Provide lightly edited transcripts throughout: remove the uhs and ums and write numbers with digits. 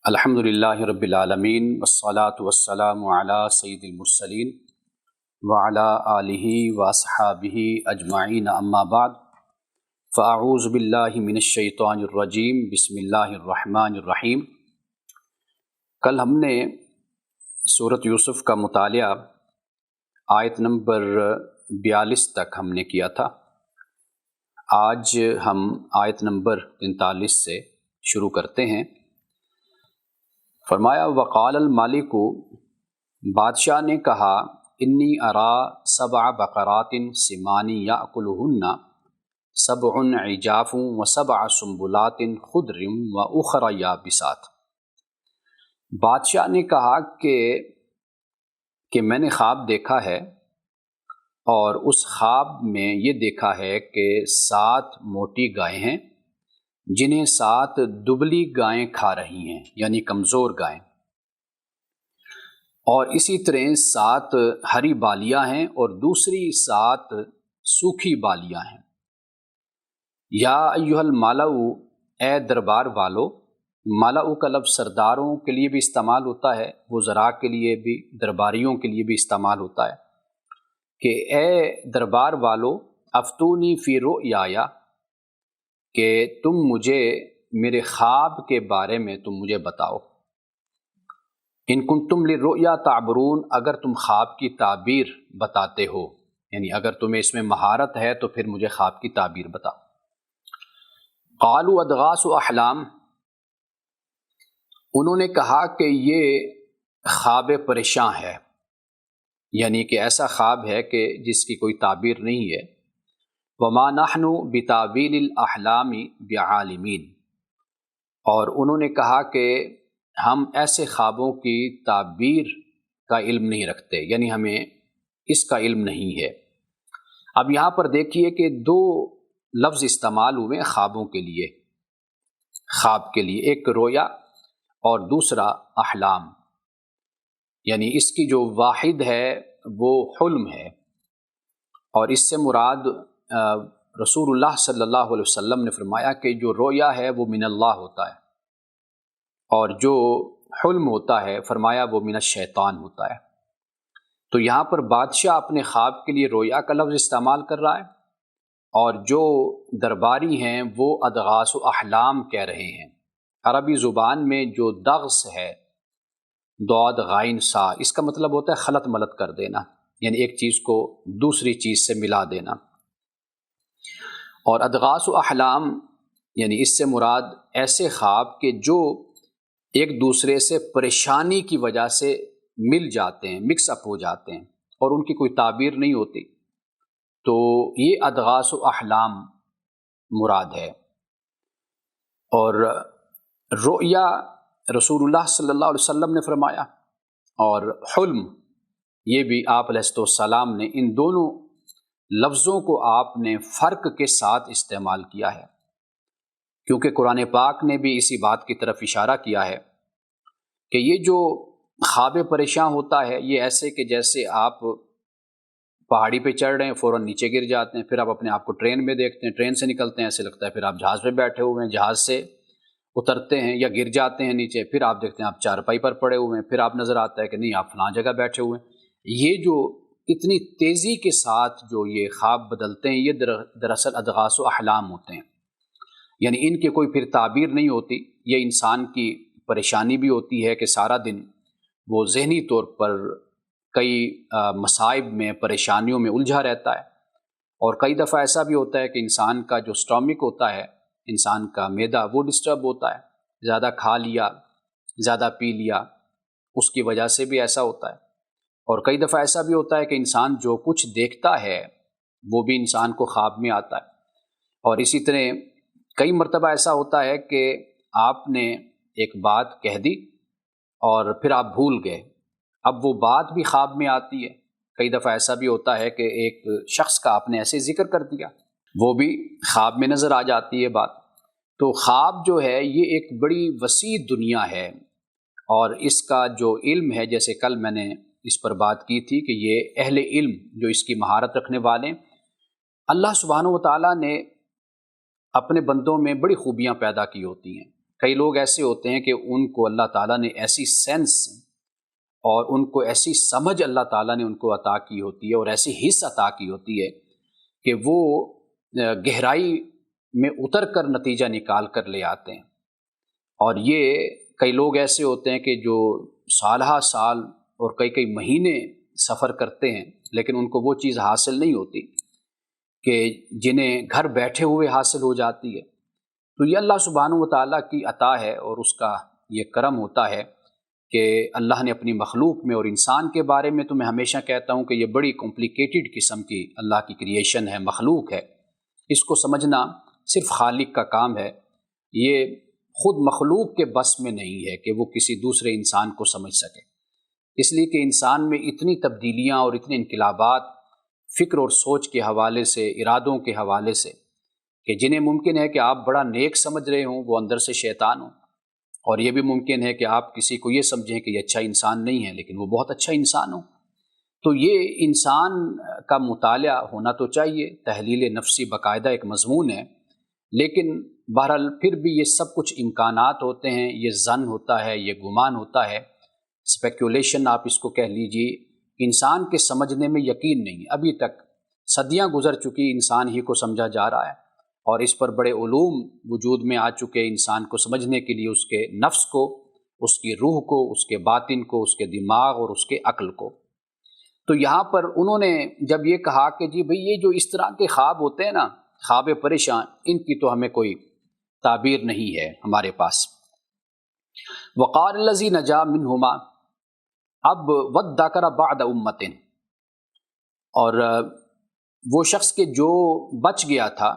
الحمد للہ رب العالمین والصلاة والسلام علی سید المرسلین وعلی آلہ واصحابہ اجمعین اما بعد فاعوذ باللہ من الشیطان الرجیم بسم اللہ الرحمن الرحیم۔ کل ہم نے سورۃ یوسف کا مطالعہ آیت نمبر 42 تک ہم نے کیا تھا۔ آج ہم آیت نمبر 43 سے شروع کرتے ہیں۔ فرمایا وقال المالک، بادشاہ نے کہا انی ارا سبع بقرات سمان یاکلہن سبع عجاف وسبع سنبلات خضر واخر یابسات۔ بادشاہ نے کہا کہ میں نے خواب دیکھا ہے، اور اس خواب میں یہ دیکھا ہے کہ 7 موٹی گائیں ہیں جنہیں 7 دبلی گائیں کھا رہی ہیں، یعنی کمزور گائیں، اور اسی طرح 7 ہری بالیاں ہیں اور دوسری 7 سوکھی بالیاں ہیں۔ یا ایھا الملأ، اے دربار والو۔ ملأ کا لفظ سرداروں کے لیے بھی استعمال ہوتا ہے، وزراء کے لیے بھی، درباریوں کے لیے بھی استعمال ہوتا ہے کہ اے دربار والو افتونی فی رؤیایا، کہ تم مجھے میرے خواب کے بارے میں تم مجھے بتاؤ۔ ان کنتم للرؤیا تعبرون، اگر تم خواب کی تعبیر بتاتے ہو، یعنی اگر تمہیں اس میں مہارت ہے تو پھر مجھے خواب کی تعبیر بتاؤ۔ قالوا اضغاث احلام، انہوں نے کہا کہ یہ خواب پریشاں ہے، یعنی کہ ایسا خواب ہے کہ جس کی کوئی تعبیر نہیں ہے۔ وما نحن بتاویل الاحلام بعالمین، اور انہوں نے کہا کہ ہم ایسے خوابوں کی تعبیر کا علم نہیں رکھتے، یعنی ہمیں اس کا علم نہیں ہے۔ اب یہاں پر دیکھیے کہ 2 لفظ استعمال ہوئے خوابوں کے لیے، خواب کے لیے، ایک رویا اور دوسرا احلام، یعنی اس کی جو واحد ہے وہ حلم ہے، اور اس سے مراد رسول اللہ صلی اللہ علیہ وسلم نے فرمایا کہ جو رویا ہے وہ من اللہ ہوتا ہے، اور جو حلم ہوتا ہے فرمایا وہ من الشیطان ہوتا ہے۔ تو یہاں پر بادشاہ اپنے خواب کے لیے رویا کا لفظ استعمال کر رہا ہے، اور جو درباری ہیں وہ اضغاث و احلام کہہ رہے ہیں۔ عربی زبان میں جو دغس ہے، ضاد غائن سا، اس کا مطلب ہوتا ہے خلط ملط کر دینا، یعنی ایک چیز کو دوسری چیز سے ملا دینا۔ اور اضغاث و احلام یعنی اس سے مراد ایسے خواب کہ جو ایک دوسرے سے پریشانی کی وجہ سے مل جاتے ہیں، مکس اپ ہو جاتے ہیں، اور ان کی کوئی تعبیر نہیں ہوتی، تو یہ اضغاث و احلام مراد ہے۔ اور رؤیا رسول اللہ صلی اللہ علیہ وسلم نے فرمایا، اور حلم یہ بھی آپ علیہ السلام نے، ان دونوں لفظوں کو آپ نے فرق کے ساتھ استعمال کیا ہے، کیونکہ قرآن پاک نے بھی اسی بات کی طرف اشارہ کیا ہے کہ یہ جو خواب پریشاں ہوتا ہے یہ ایسے کہ جیسے آپ پہاڑی پہ چڑھ رہے ہیں، فوراً نیچے گر جاتے ہیں، پھر آپ اپنے آپ کو ٹرین میں دیکھتے ہیں، ٹرین سے نکلتے ہیں ایسے لگتا ہے پھر آپ جہاز پہ بیٹھے ہوئے ہیں، جہاز سے اترتے ہیں یا گر جاتے ہیں نیچے، پھر آپ دیکھتے ہیں آپ چارپائی پر پڑے ہوئے ہیں، پھر آپ نظر آتا ہے کہ نہیں آپ فلاں جگہ بیٹھے ہوئے ہیں۔ یہ جو اتنی تیزی کے ساتھ جو یہ خواب بدلتے ہیں یہ دراصل اضغاث و احلام ہوتے ہیں، یعنی ان کی کوئی پھر تعبیر نہیں ہوتی۔ یہ انسان کی پریشانی بھی ہوتی ہے کہ سارا دن وہ ذہنی طور پر کئی مصائب میں، پریشانیوں میں الجھا رہتا ہے، اور کئی دفعہ ایسا بھی ہوتا ہے کہ انسان کا جو سٹامک ہوتا ہے، انسان کا معدہ، وہ ڈسٹرب ہوتا ہے، زیادہ کھا لیا، زیادہ پی لیا، اس کی وجہ سے بھی ایسا ہوتا ہے۔ اور کئی دفعہ ایسا بھی ہوتا ہے کہ انسان جو کچھ دیکھتا ہے وہ بھی انسان کو خواب میں آتا ہے، اور اسی طرح کئی مرتبہ ایسا ہوتا ہے کہ آپ نے ایک بات کہہ دی اور پھر آپ بھول گئے، اب وہ بات بھی خواب میں آتی ہے۔ کئی دفعہ ایسا بھی ہوتا ہے کہ ایک شخص کا آپ نے ایسے ذکر کر دیا، وہ بھی خواب میں نظر آ جاتی ہے بات۔ تو خواب جو ہے یہ ایک بڑی وسیع دنیا ہے، اور اس کا جو علم ہے، جیسے کل میں نے اس پر بات کی تھی کہ یہ اہل علم جو اس کی مہارت رکھنے والے، اللہ سبحانہ و تعالیٰ نے اپنے بندوں میں بڑی خوبیاں پیدا کی ہوتی ہیں، کئی لوگ ایسے ہوتے ہیں کہ ان کو اللہ تعالیٰ نے ایسی سینس اور ان کو ایسی سمجھ اللہ تعالیٰ نے ان کو عطا کی ہوتی ہے اور ایسی حس عطا کی ہوتی ہے کہ وہ گہرائی میں اتر کر نتیجہ نکال کر لے آتے ہیں۔ اور یہ کئی لوگ ایسے ہوتے ہیں کہ جو سالہ سال اور کئی مہینے سفر کرتے ہیں لیکن ان کو وہ چیز حاصل نہیں ہوتی کہ جنہیں گھر بیٹھے ہوئے حاصل ہو جاتی ہے۔ تو یہ اللہ سبحانہ و تعالیٰ کی عطا ہے اور اس کا یہ کرم ہوتا ہے کہ اللہ نے اپنی مخلوق میں، اور انسان کے بارے میں تو میں ہمیشہ کہتا ہوں کہ یہ بڑی کمپلیکیٹڈ قسم کی اللہ کی کریشن ہے، مخلوق ہے۔ اس کو سمجھنا صرف خالق کا کام ہے، یہ خود مخلوق کے بس میں نہیں ہے کہ وہ کسی دوسرے انسان کو سمجھ سکے، اس لیے کہ انسان میں اتنی تبدیلیاں اور اتنے انقلابات فکر اور سوچ کے حوالے سے، ارادوں کے حوالے سے، کہ جنہیں ممکن ہے کہ آپ بڑا نیک سمجھ رہے ہوں وہ اندر سے شیطان ہوں، اور یہ بھی ممکن ہے کہ آپ کسی کو یہ سمجھیں کہ یہ اچھا انسان نہیں ہے لیکن وہ بہت اچھا انسان ہو۔ تو یہ انسان کا مطالعہ ہونا تو چاہیے، تحلیل نفسی باقاعدہ ایک مضمون ہے، لیکن بہرحال پھر بھی یہ سب کچھ امکانات ہوتے ہیں، یہ ظن ہوتا ہے، یہ گمان ہوتا ہے، اسپیکولیشن آپ اس کو کہہ لیجئے۔ انسان کے سمجھنے میں یقین نہیں ہے، ابھی تک صدیاں گزر چکی انسان ہی کو سمجھا جا رہا ہے، اور اس پر بڑے علوم وجود میں آ چکے انسان کو سمجھنے کے لیے، اس کے نفس کو، اس کی روح کو، اس کے باطن کو، اس کے دماغ اور اس کے عقل کو۔ تو یہاں پر انہوں نے جب یہ کہا کہ جی بھئی یہ جو اس طرح کے خواب ہوتے ہیں نا، خواب پریشان، ان کی تو ہمیں کوئی تعبیر نہیں ہے ہمارے پاس۔ وقال الذی نجا منہما، اب وذکر بعد امت، اور وہ شخص کے جو بچ گیا تھا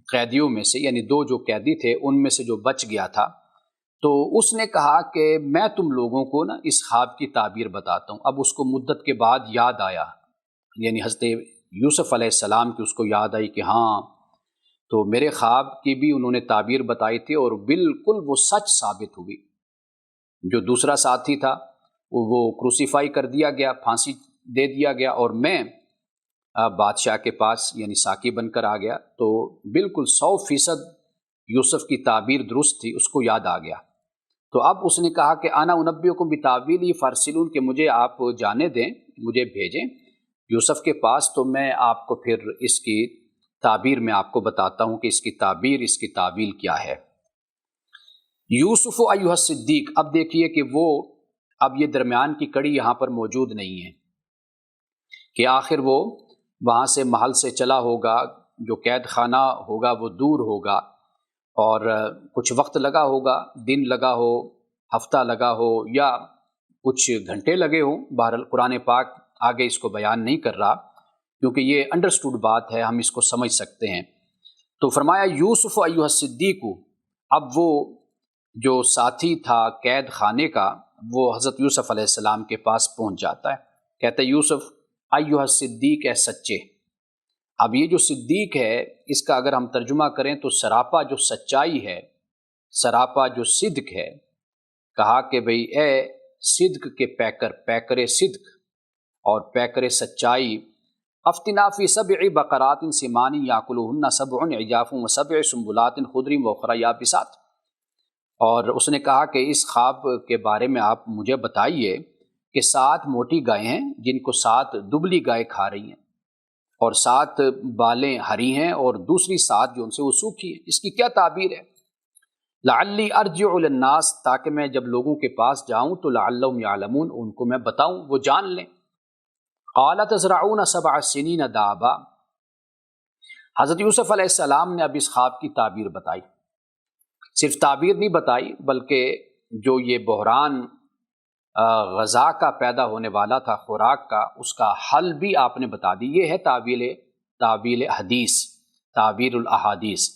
قیدیوں میں سے، یعنی دو جو قیدی تھے ان میں سے جو بچ گیا تھا، تو اس نے کہا کہ میں تم لوگوں کو نا اس خواب کی تعبیر بتاتا ہوں۔ اب اس کو مدت کے بعد یاد آیا، یعنی حضرت یوسف علیہ السلام کی اس کو یاد آئی کہ ہاں تو میرے خواب کی بھی انہوں نے تعبیر بتائی تھی اور بالکل وہ سچ ثابت ہوئی۔ جو دوسرا ساتھی تھا وہ کروسیفائی کر دیا گیا، پھانسی دے دیا گیا، اور میں بادشاہ کے پاس یعنی ساقی بن کر آ گیا، تو بالکل 100% یوسف کی تعبیر درست تھی، اس کو یاد آ گیا۔ تو اب اس نے کہا کہ انا انبئکم بتاویلہ فارسلون، کہ مجھے آپ جانے دیں، مجھے بھیجیں یوسف کے پاس، تو میں آپ کو پھر اس کی تعبیر میں آپ کو بتاتا ہوں کہ اس کی تعبیر، اس کی تعویل کیا ہے۔ یوسف ایھا الصدیق، اب دیکھیے کہ وہ اب یہ درمیان کی کڑی یہاں پر موجود نہیں ہے کہ آخر وہ وہاں سے محل سے چلا ہوگا، جو قید خانہ ہوگا وہ دور ہوگا، اور کچھ وقت لگا ہوگا، دن لگا ہو، ہفتہ لگا ہو، یا کچھ گھنٹے لگے ہوں۔ بہرحال قرآن پاک آگے اس کو بیان نہیں کر رہا کیونکہ یہ انڈرسٹوڈ بات ہے، ہم اس کو سمجھ سکتے ہیں۔ تو فرمایا یوسف ایھا الصدیق، اب وہ جو ساتھی تھا قید خانے کا وہ حضرت یوسف علیہ السلام کے پاس پہنچ جاتا ہے، کہتا ہے یوسف ایھا الصدیق، اے سچے۔ اب یہ جو صدیق ہے اس کا اگر ہم ترجمہ کریں تو سراپا جو سچائی ہے، سراپا جو صدق ہے، کہا کہ بھئی اے صدق کے پیکر، پیکر صدق اور پیکر سچائی، افتنا فی 7 بقرات سمان یاکلہن 7 عجاف و7 سنبلات خضر واخری یابسات۔ اور اس نے کہا کہ اس خواب کے بارے میں آپ مجھے بتائیے کہ 7 موٹی گائیں ہیں جن کو 7 دبلی گائیں کھا رہی ہیں، اور 7 بالیں ہری ہیں اور دوسری 7 جو ان سے وہ سوکھی ہیں، اس کی کیا تعبیر ہے؟ لعلی ارجع للناس، تاکہ میں جب لوگوں کے پاس جاؤں تو لعلہم یعلمون، ان کو میں بتاؤں، وہ جان لیں۔ قال تزرعون 7 سنین دابا، حضرت یوسف علیہ السلام نے اب اس خواب کی تعبیر بتائی، صرف تعبیر نہیں بتائی بلکہ جو یہ بحران غذا کا پیدا ہونے والا تھا، خوراک کا، اس کا حل بھی آپ نے بتا دی۔ یہ ہے تعویل حدیث، تعبیر الاحادیث۔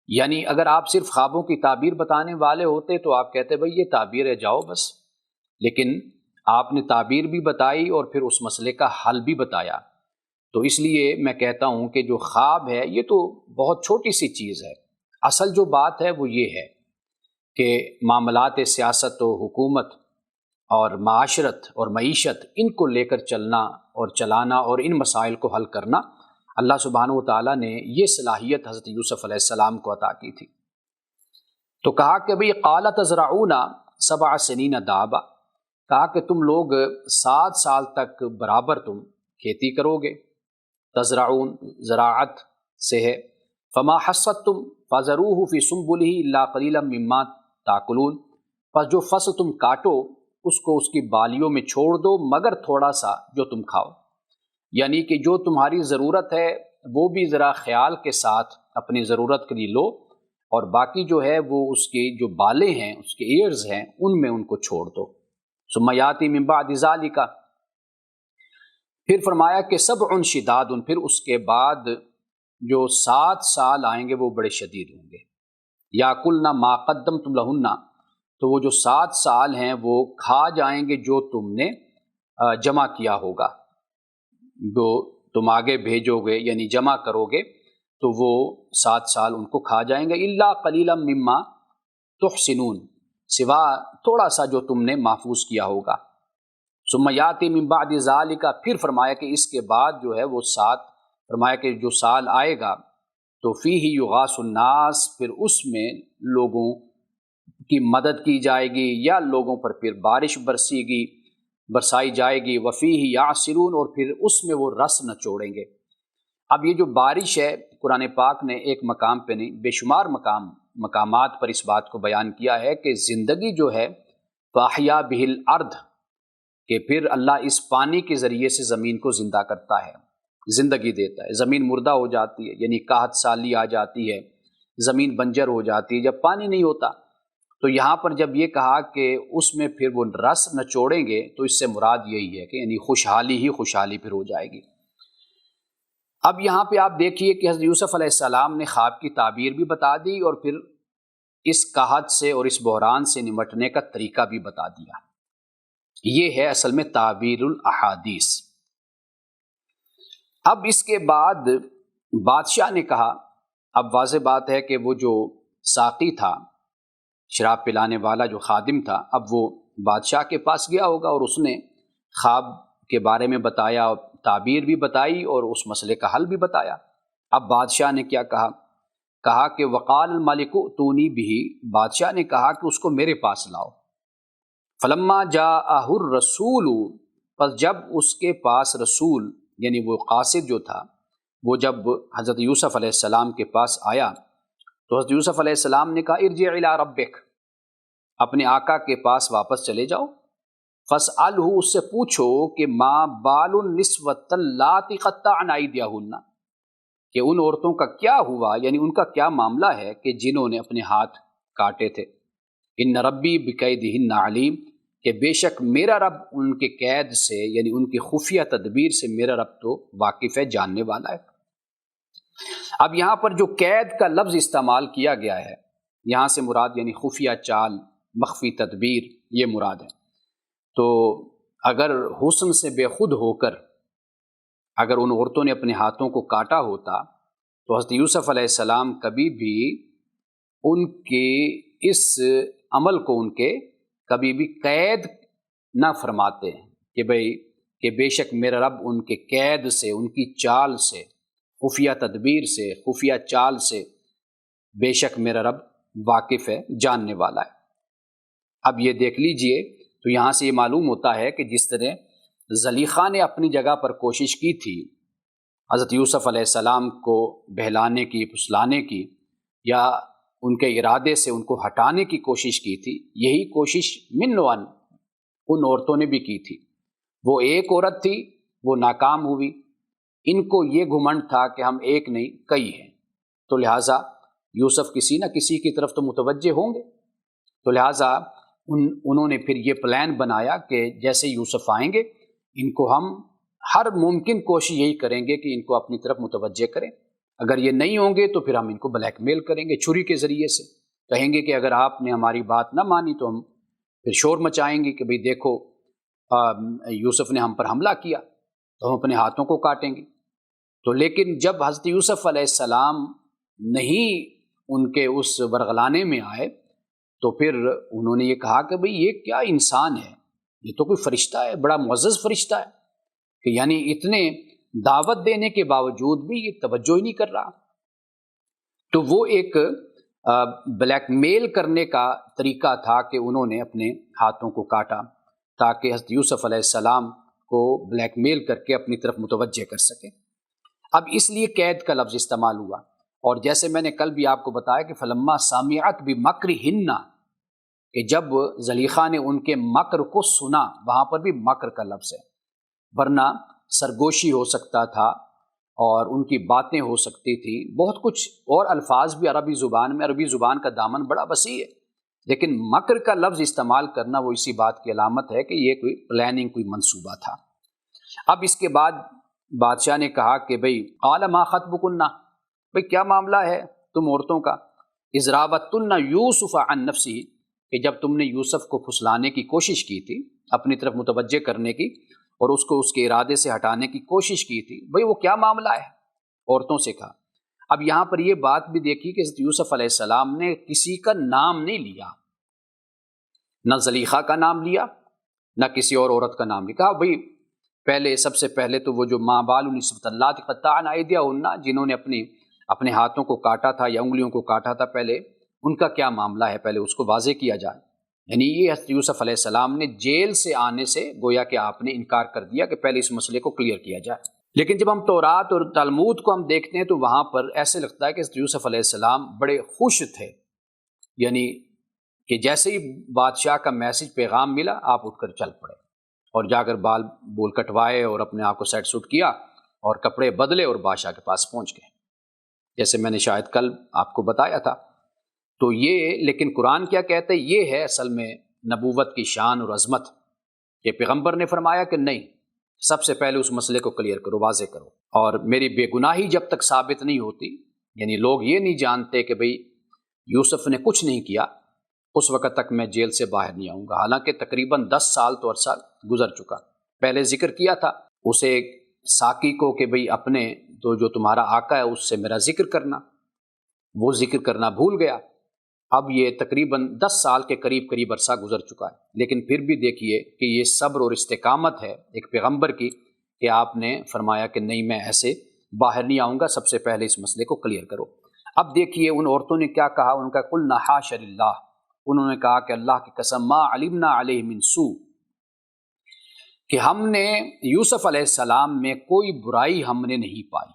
یعنی اگر آپ صرف خوابوں کی تعبیر بتانے والے ہوتے تو آپ کہتے بھئی یہ تعبیر ہے، جاؤ بس، لیکن آپ نے تعبیر بھی بتائی اور پھر اس مسئلے کا حل بھی بتایا۔ تو اس لیے میں کہتا ہوں کہ جو خواب ہے یہ تو بہت چھوٹی سی چیز ہے، اصل جو بات ہے وہ یہ ہے کہ معاملات سیاست و حکومت اور معاشرت اور معیشت، ان کو لے کر چلنا اور چلانا اور ان مسائل کو حل کرنا، اللہ سبحانہ و تعالیٰ نے یہ صلاحیت حضرت یوسف علیہ السلام کو عطا کی تھی۔ تو کہا کہ بھئی قال تزرعون 7 سنین دابا، کہا کہ تم لوگ 7 سال تک برابر تم کھیتی کرو گے، تزرعون زراعت سے ہے، فما حصدتم فذروه فی سنبلہ الا قلیلا مما تاکلون، پس جو فصل تم کاٹو اس کو اس کی بالیوں میں چھوڑ دو مگر تھوڑا سا جو تم کھاؤ، یعنی کہ جو تمہاری ضرورت ہے وہ بھی ذرا خیال کے ساتھ اپنی ضرورت کے لیے لو، اور باقی جو ہے وہ اس کے جو بالیں ہیں، اس کے ایئرز ہیں، ان میں ان کو چھوڑ دو۔ ثم یاتی من بعد ذالک، پھر فرمایا کہ 7 شداد، پھر اس کے بعد جو 7 سال آئیں گے وہ بڑے شدید ہوں گے، یاکلن ما قدمتم لہن، تو وہ جو 7 سال ہیں وہ کھا جائیں گے جو تم نے جمع کیا ہوگا، جو تم آگے بھیجو گے یعنی جمع کرو گے تو وہ 7 سال ان کو کھا جائیں گے، الا قلیلا مما تحسنون، سوا تھوڑا سا جو تم نے محفوظ کیا ہوگا۔ ثم یاتی من بعد ذالک، پھر فرمایا کہ اس کے بعد جو ہے وہ 7، فرمایا کہ جو سال آئے گا تو فیہ یغاث الناس، پھر اس میں لوگوں کی مدد کی جائے گی یا لوگوں پر پھر بارش برسائی جائے گی، وفیہ یعصرون، اور پھر اس میں وہ رس نچوڑیں گے۔ اب یہ جو بارش ہے، قرآن پاک نے ایک مقام پہ نہیں بے شمار مقامات پر اس بات کو بیان کیا ہے کہ زندگی جو ہے فاحیا بہ الارض، کہ پھر اللہ اس پانی کے ذریعے سے زمین کو زندہ کرتا ہے، زندگی دیتا ہے۔ زمین مردہ ہو جاتی ہے یعنی قحط سالی آ جاتی ہے، زمین بنجر ہو جاتی ہے جب پانی نہیں ہوتا، تو یہاں پر جب یہ کہا کہ اس میں پھر وہ رس نچوڑیں گے تو اس سے مراد یہی ہے کہ یعنی خوشحالی ہی خوشحالی پھر ہو جائے گی۔ اب یہاں پہ آپ دیکھیے کہ حضرت یوسف علیہ السلام نے خواب کی تعبیر بھی بتا دی اور پھر اس قحط سے اور اس بحران سے نمٹنے کا طریقہ بھی بتا دیا۔ یہ ہے اصل میں تعبیر الاحادیث۔ اب اس کے بعد بادشاہ نے کہا، اب واضح بات ہے کہ وہ جو ساقی تھا، شراب پلانے والا جو خادم تھا، اب وہ بادشاہ کے پاس گیا ہوگا اور اس نے خواب کے بارے میں بتایا، تعبیر بھی بتائی اور اس مسئلے کا حل بھی بتایا۔ اب بادشاہ نے کیا کہا کہ وقال الملک ائتونی بہ، بادشاہ نے کہا کہ اس کو میرے پاس لاؤ۔ فلما جاءہ الرسول، پس جب اس کے پاس رسول یعنی وہ قاصد جو تھا وہ جب حضرت یوسف علیہ السلام کے پاس آیا تو حضرت یوسف علیہ السلام نے کہا ارجع الی ربک، اپنے آقا کے پاس واپس چلے جاؤ، فاسألہ، اس سے پوچھو کہ ما بال النسوۃ اللاتی قطعن ایدیہن، کہ ان عورتوں کا کیا ہوا، یعنی ان کا کیا معاملہ ہے کہ جنہوں نے اپنے ہاتھ کاٹے تھے۔ ان ربی بکیدہن علیم، کہ بے شک میرا رب ان کے قید سے یعنی ان کی خفیہ تدبیر سے میرا رب تو واقف ہے، جاننے والا ہے۔ اب یہاں پر جو قید کا لفظ استعمال کیا گیا ہے، یہاں سے مراد یعنی خفیہ چال، مخفی تدبیر، یہ مراد ہے۔ تو اگر حسن سے بے خود ہو کر اگر ان عورتوں نے اپنے ہاتھوں کو کاٹا ہوتا تو حضرت یوسف علیہ السلام کبھی بھی ان کے اس عمل کو ان کے کبھی بھی قید نہ فرماتے ہیں کہ بھئی کہ بے شک میرا رب ان کے قید سے، ان کی چال سے، خفیہ تدبیر سے، خفیہ چال سے بے شک میرا رب واقف ہے، جاننے والا ہے۔ اب یہ دیکھ لیجئے تو یہاں سے یہ معلوم ہوتا ہے کہ جس طرح زلیخا نے اپنی جگہ پر کوشش کی تھی حضرت یوسف علیہ السلام کو بہلانے کی، پھسلانے کی، یا ان کے ارادے سے ان کو ہٹانے کی کوشش کی تھی، یہی کوشش من نوع ان عورتوں نے بھی کی تھی۔ وہ ایک عورت تھی، وہ ناکام ہوئی، ان کو یہ گھمنڈ تھا کہ ہم ایک نہیں کئی ہیں، تو لہٰذا یوسف کسی نہ کسی کی طرف تو متوجہ ہوں گے، تو لہٰذا انہوں نے پھر یہ پلان بنایا کہ جیسے یوسف آئیں گے ان کو ہم ہر ممکن کوشش یہی کریں گے کہ ان کو اپنی طرف متوجہ کریں، اگر یہ نہیں ہوں گے تو پھر ہم ان کو بلیک میل کریں گے، چھری کے ذریعے سے کہیں گے کہ اگر آپ نے ہماری بات نہ مانی تو ہم پھر شور مچائیں گے کہ بھئی دیکھو یوسف نے ہم پر حملہ کیا تو ہم اپنے ہاتھوں کو کاٹیں گے۔ تو لیکن جب حضرت یوسف علیہ السلام نہیں ان کے اس ورغلانے میں آئے تو پھر انہوں نے یہ کہا کہ بھئی یہ کیا انسان ہے، یہ تو کوئی فرشتہ ہے، بڑا معزز فرشتہ ہے، کہ یعنی اتنے دعوت دینے کے باوجود بھی یہ توجہ ہی نہیں کر رہا۔ تو وہ ایک بلیک میل کرنے کا طریقہ تھا کہ انہوں نے اپنے ہاتھوں کو کاٹا تاکہ حضرت یوسف علیہ السلام کو بلیک میل کر کے اپنی طرف متوجہ کر سکیں۔ اب اس لیے قید کا لفظ استعمال ہوا، اور جیسے میں نے کل بھی آپ کو بتایا کہ فلما سامعت بمکرہن، کہ جب زلیخا نے ان کے مکر کو سنا، وہاں پر بھی مکر کا لفظ ہے، ورنہ سرگوشی ہو سکتا تھا اور ان کی باتیں ہو سکتی تھی، بہت کچھ اور الفاظ بھی عربی زبان میں، عربی زبان کا دامن بڑا وسیع ہے، لیکن مکر کا لفظ استعمال کرنا وہ اسی بات کی علامت ہے کہ یہ کوئی پلاننگ، کوئی منصوبہ تھا۔ اب اس کے بعد بادشاہ نے کہا کہ بھئی قال ما خطبکن، بھئی کیا معاملہ ہے تم عورتوں کا، اذ راوتن یوسف عن نفسہ، کہ جب تم نے یوسف کو پھسلانے کی کوشش کی تھی، اپنی طرف متوجہ کرنے کی اور اس کو اس کے ارادے سے ہٹانے کی کوشش کی تھی، بھئی وہ کیا معاملہ ہے، عورتوں سے کہا۔ اب یہاں پر یہ بات بھی دیکھی کہ حضرت یوسف علیہ السلام نے کسی کا نام نہیں لیا، نہ زلیخا کا نام لیا، نہ کسی اور عورت کا نام لیا، کہا بھئی پہلے، سب سے پہلے تو وہ جو ماں بال نسبت اللہ قطعن ایدیہن، جنہوں نے اپنے ہاتھوں کو کاٹا تھا یا انگلیوں کو کاٹا تھا، پہلے ان کا کیا معاملہ ہے، پہلے اس کو واضح کیا جائے۔ یعنی یہ حضرت یوسف علیہ السلام نے جیل سے آنے سے گویا کہ آپ نے انکار کر دیا کہ پہلے اس مسئلے کو کلیئر کیا جائے۔ لیکن جب ہم تورات اور تلمود کو ہم دیکھتے ہیں تو وہاں پر ایسے لگتا ہے کہ حضرت یوسف علیہ السلام بڑے خوش تھے، یعنی کہ جیسے ہی بادشاہ کا میسج پیغام ملا، آپ اٹھ کر چل پڑے اور جا کر بال بول کٹوائے اور اپنے آپ کو سیٹ سوٹ کیا اور کپڑے بدلے اور بادشاہ کے پاس پہنچ گئے، جیسے میں نے شاید کل آپ کو بتایا تھا۔ تو یہ، لیکن قرآن کیا کہتا ہے، یہ ہے اصل میں نبوت کی شان اور عظمت، کہ پیغمبر نے فرمایا کہ نہیں، سب سے پہلے اس مسئلے کو کلیئر کرو، واضح کرو، اور میری بے گناہی جب تک ثابت نہیں ہوتی، یعنی لوگ یہ نہیں جانتے کہ بھئی یوسف نے کچھ نہیں کیا، اس وقت تک میں جیل سے باہر نہیں آؤں گا۔ حالانکہ تقریباً 10 سال تو عرصہ گزر چکا، پہلے ذکر کیا تھا اسے ساقی کو کہ بھئی اپنے تو جو تمہارا آقا ہے اس سے میرا ذکر کرنا، وہ ذکر کرنا بھول گیا۔ اب یہ تقریباً 10 سال کے قریب عرصہ گزر چکا ہے، لیکن پھر بھی دیکھیے کہ یہ صبر اور استقامت ہے ایک پیغمبر کی، کہ آپ نے فرمایا کہ نہیں، میں ایسے باہر نہیں آؤں گا، سب سے پہلے اس مسئلے کو کلیئر کرو۔ اب دیکھیے ان عورتوں نے کیا کہا، ان کا قلنا حاشا للہ، انہوں نے کہا کہ اللہ کی قسم، ما علمنا علیہ من سوء، کہ ہم نے یوسف علیہ السلام میں کوئی برائی ہم نے نہیں پائی،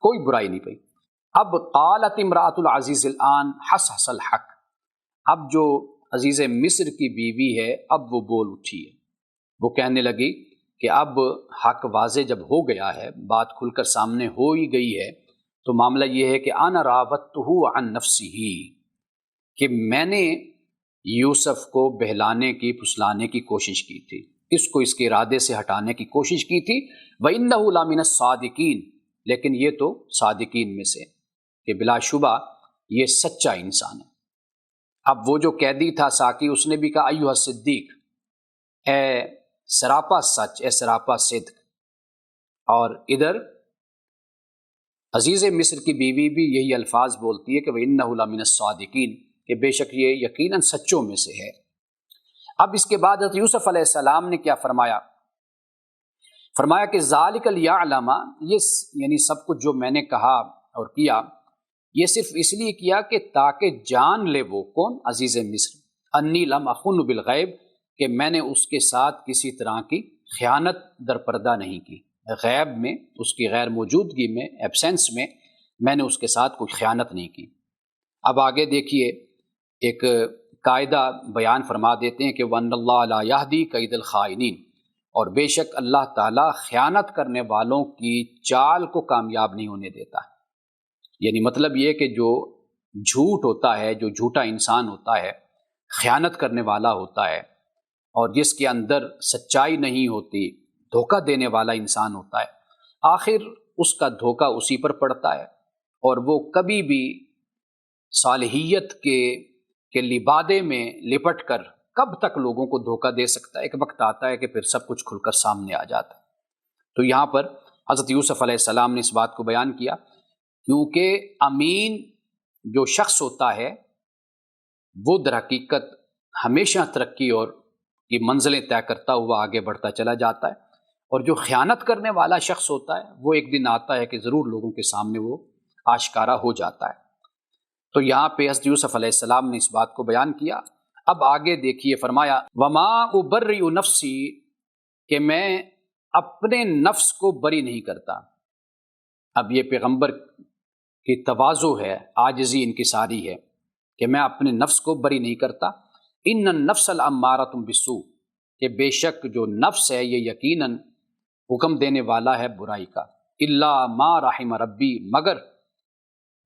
کوئی برائی نہیں پائی۔ اب قالت امرأۃ العزیز الآن حصحص الحق، اب جو عزیز مصر کی بیوی ہے اب وہ بول اٹھی ہے، وہ کہنے لگی کہ اب حق واضح جب ہو گیا ہے، بات کھل کر سامنے ہو ہی گئی ہے، تو معاملہ یہ ہے کہ انا راودتہ عن نفسہ، کہ میں نے یوسف کو بہلانے کی، پھسلانے کی کوشش کی تھی، اس کو اس کے ارادے سے ہٹانے کی کوشش کی تھی، وَإِنَّهُ لَمِنَ الصَّادِقِينَ، لیکن یہ تو صادقین میں سے، کہ بلا شبہ یہ سچا انسان ہے۔ اب وہ جو قیدی تھا ساقی، اس نے بھی کہا ایھا الصدیق، اے سراپا سچ، اے سراپا صدق، اور ادھر عزیز مصر کی بیوی بھی یہی الفاظ بولتی ہے کہ وَإِنَّهُ لَمِنَ الصَّادِقِينَ، کہ بے شک یہ یقیناً سچوں میں سے ہے۔ اب اس کے بعد حضرت یوسف علیہ السلام نے کیا فرمایا، فرمایا کہ ذالک لیعلم، یہ یعنی سب کچھ جو میں نے کہا اور کیا، یہ صرف اس لیے کیا کہ تاکہ جان لے وہ کون، عزیز مصر، انی لم اخن بالغیب، کہ میں نے اس کے ساتھ کسی طرح کی خیانت در پردہ نہیں کی، غیب میں، اس کی غیر موجودگی میں، ایبسینس میں نے اس کے ساتھ کوئی خیانت نہیں کی۔ اب آگے دیکھیے ایک قاعدہ بیان فرما دیتے ہیں کہ وَأَنَّ اللَّهَ لَا يَهْدِي كَيْدَ الْخَائِنِينَ، اور بے شک اللہ تعالیٰ خیانت کرنے والوں کی چال کو کامیاب نہیں ہونے دیتا۔ یعنی مطلب یہ کہ جو جھوٹ ہوتا ہے، جو جھوٹا انسان ہوتا ہے، خیانت کرنے والا ہوتا ہے، اور جس کے اندر سچائی نہیں ہوتی، دھوکہ دینے والا انسان ہوتا ہے، آخر اس کا دھوکہ اسی پر پڑتا ہے، اور وہ کبھی بھی صالحیت کے لبادے میں لپٹ کر کب تک لوگوں کو دھوکہ دے سکتا ہے؟ ایک وقت آتا ہے کہ پھر سب کچھ کھل کر سامنے آ جاتا ہے۔ تو یہاں پر حضرت یوسف علیہ السلام نے اس بات کو بیان کیا، کیونکہ امین جو شخص ہوتا ہے وہ در حقیقت ہمیشہ ترقی اور کی منزلیں طے کرتا ہوا آگے بڑھتا چلا جاتا ہے، اور جو خیانت کرنے والا شخص ہوتا ہے وہ ایک دن آتا ہے کہ ضرور لوگوں کے سامنے وہ آشکارا ہو جاتا ہے۔ تو یہاں پہ حضرت یوسف علیہ السلام نے اس بات کو بیان کیا۔ اب آگے دیکھیے، فرمایا وما ابرئ نفسی، کہ میں اپنے نفس کو بری نہیں کرتا۔ اب یہ پیغمبر کی تواضع ہے، عاجزی انکساری ہے کہ میں اپنے نفس کو بری نہیں کرتا۔ ان النفس لامارۃ بالسوء، کہ بے شک جو نفس ہے یہ یقیناً حکم دینے والا ہے برائی کا، الا ما رحم ربی، مگر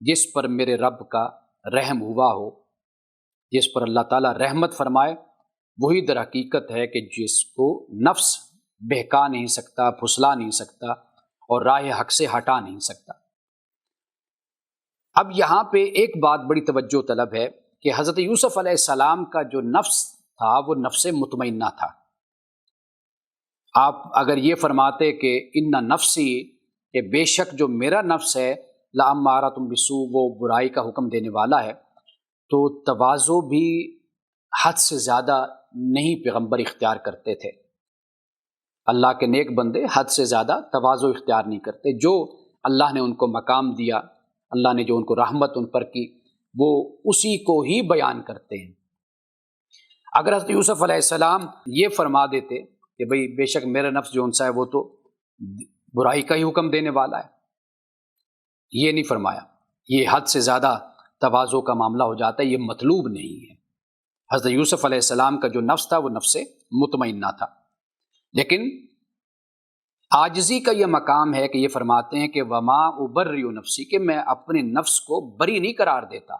جس پر میرے رب کا رحم ہوا ہو، جس پر اللہ تعالیٰ رحمت فرمائے، وہی در حقیقت ہے کہ جس کو نفس بہکا نہیں سکتا، پھسلا نہیں سکتا اور راہ حق سے ہٹا نہیں سکتا۔ اب یہاں پہ ایک بات بڑی توجہ طلب ہے کہ حضرت یوسف علیہ السلام کا جو نفس تھا وہ نفس مطمئنہ تھا۔ آپ اگر یہ فرماتے کہ ان نفسی، کہ بے شک جو میرا نفس ہے، لامارۃ بالسوء، وہ برائی کا حکم دینے والا ہے، تو تواضع بھی حد سے زیادہ نہیں پیغمبر اختیار کرتے تھے۔ اللہ کے نیک بندے حد سے زیادہ تواضع اختیار نہیں کرتے۔ جو اللہ نے ان کو مقام دیا، اللہ نے جو ان کو رحمت ان پر کی، وہ اسی کو ہی بیان کرتے ہیں۔ اگر حضرت یوسف علیہ السلام یہ فرما دیتے کہ بھئی بے شک میرا نفس جو انسا ہے وہ تو برائی کا ہی حکم دینے والا ہے، یہ نہیں فرمایا، یہ حد سے زیادہ تواضع کا معاملہ ہو جاتا ہے، یہ مطلوب نہیں ہے۔ حضرت یوسف علیہ السلام کا جو نفس تھا وہ نفس مطمئنہ تھا، لیکن عاجزی کا یہ مقام ہے کہ یہ فرماتے ہیں کہ وما ابرئ نفسی، کہ میں اپنے نفس کو بری نہیں قرار دیتا۔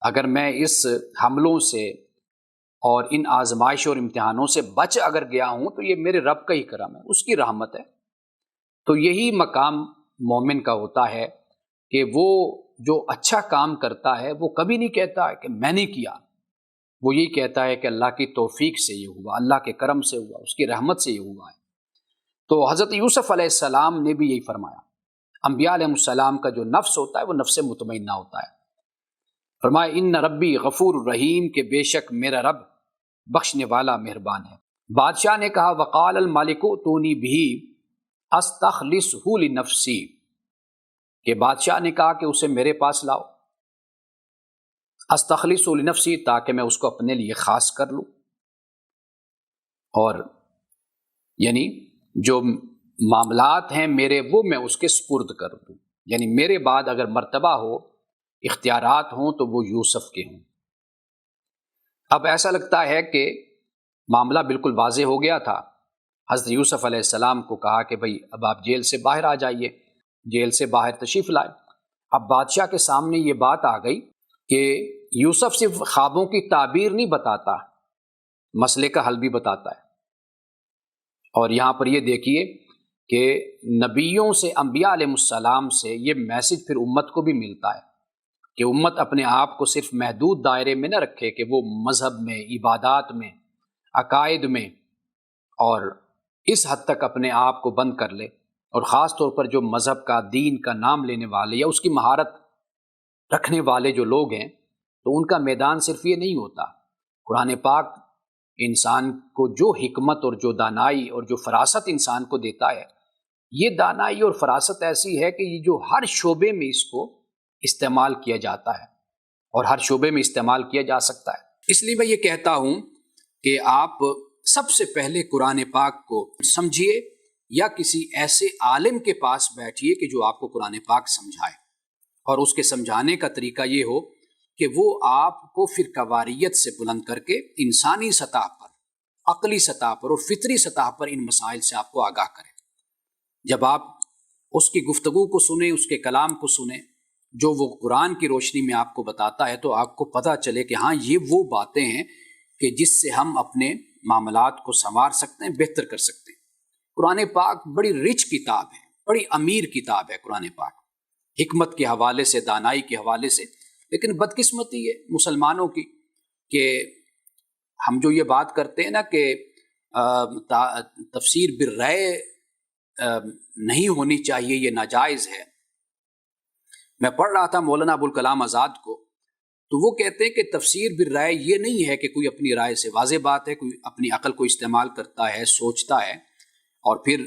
اگر میں اس حملوں سے اور ان آزمائش اور امتحانوں سے بچ اگر گیا ہوں تو یہ میرے رب کا ہی کرم ہے، اس کی رحمت ہے۔ تو یہی مقام مومن کا ہوتا ہے کہ وہ جو اچھا کام کرتا ہے وہ کبھی نہیں کہتا ہے کہ میں نے کیا، وہ یہی کہتا ہے کہ اللہ کی توفیق سے یہ ہوا، اللہ کے کرم سے ہوا، اس کی رحمت سے یہ ہوا ہے۔ تو حضرت یوسف علیہ السلام نے بھی یہی فرمایا۔ انبیاء علیہ السلام کا جو نفس ہوتا ہے وہ نفس مطمئنہ ہوتا ہے۔ فرمایا ان ربی غفور الرحیم، کہ بے شک میرا رب بخشنے والا مہربان ہے۔ بادشاہ نے کہا وقال الملک ائتونی بہ استخلصہ لنفسی، کہ بادشاہ نے کہا کہ اسے میرے پاس لاؤ، استخلصہ لنفسی، تاکہ میں اس کو اپنے لیے خاص کر لوں، اور یعنی جو معاملات ہیں میرے وہ میں اس کے سپرد کر دوں، یعنی میرے بعد اگر مرتبہ ہو، اختیارات ہوں تو وہ یوسف کے ہوں۔ اب ایسا لگتا ہے کہ معاملہ بالکل واضح ہو گیا تھا۔ حضرت یوسف علیہ السلام کو کہا کہ بھئی اب آپ جیل سے باہر آ جائیے، جیل سے باہر تشریف لائے۔ اب بادشاہ کے سامنے یہ بات آ گئی کہ یوسف صرف خوابوں کی تعبیر نہیں بتاتا، مسئلے کا حل بھی بتاتا ہے۔ اور یہاں پر یہ دیکھیے کہ نبیوں سے، انبیاء علیہ السلام سے یہ میسج پھر امت کو بھی ملتا ہے کہ امت اپنے آپ کو صرف محدود دائرے میں نہ رکھے کہ وہ مذہب میں، عبادات میں، عقائد میں، اور اس حد تک اپنے آپ کو بند کر لے، اور خاص طور پر جو مذہب کا، دین کا نام لینے والے یا اس کی مہارت رکھنے والے جو لوگ ہیں، تو ان کا میدان صرف یہ نہیں ہوتا۔ قرآن پاک انسان کو جو حکمت اور جو دانائی اور جو فراست انسان کو دیتا ہے، یہ دانائی اور فراست ایسی ہے کہ یہ جو ہر شعبے میں اس کو استعمال کیا جاتا ہے اور ہر شعبے میں استعمال کیا جا سکتا ہے۔ اس لیے میں یہ کہتا ہوں کہ آپ سب سے پہلے قرآن پاک کو سمجھیے، یا کسی ایسے عالم کے پاس بیٹھیے کہ جو آپ کو قرآن پاک سمجھائے، اور اس کے سمجھانے کا طریقہ یہ ہو کہ وہ آپ کو فرقواریت سے بلند کر کے انسانی سطح پر، عقلی سطح پر اور فطری سطح پر ان مسائل سے آپ کو آگاہ کرے۔ جب آپ اس کی گفتگو کو سنیں، اس کے کلام کو سنیں جو وہ قرآن کی روشنی میں آپ کو بتاتا ہے، تو آپ کو پتہ چلے کہ ہاں یہ وہ باتیں ہیں کہ جس سے ہم اپنے معاملات کو سنوار سکتے ہیں، بہتر کر سکتے ہیں۔ قرآن پاک بڑی رچ کتاب ہے، بڑی امیر کتاب ہے قرآن پاک، حکمت کے حوالے سے، دانائی کے حوالے سے۔ لیکن بدقسمتی ہے مسلمانوں کی کہ ہم جو یہ بات کرتے ہیں نا کہ تفسیر بالرأی نہیں ہونی چاہیے، یہ ناجائز ہے۔ میں پڑھ رہا تھا مولانا ابوالکلام آزاد کو، تو وہ کہتے ہیں کہ تفسیر بالرأی یہ نہیں ہے کہ کوئی اپنی رائے سے، واضح بات ہے کوئی اپنی عقل کو استعمال کرتا ہے، سوچتا ہے اور پھر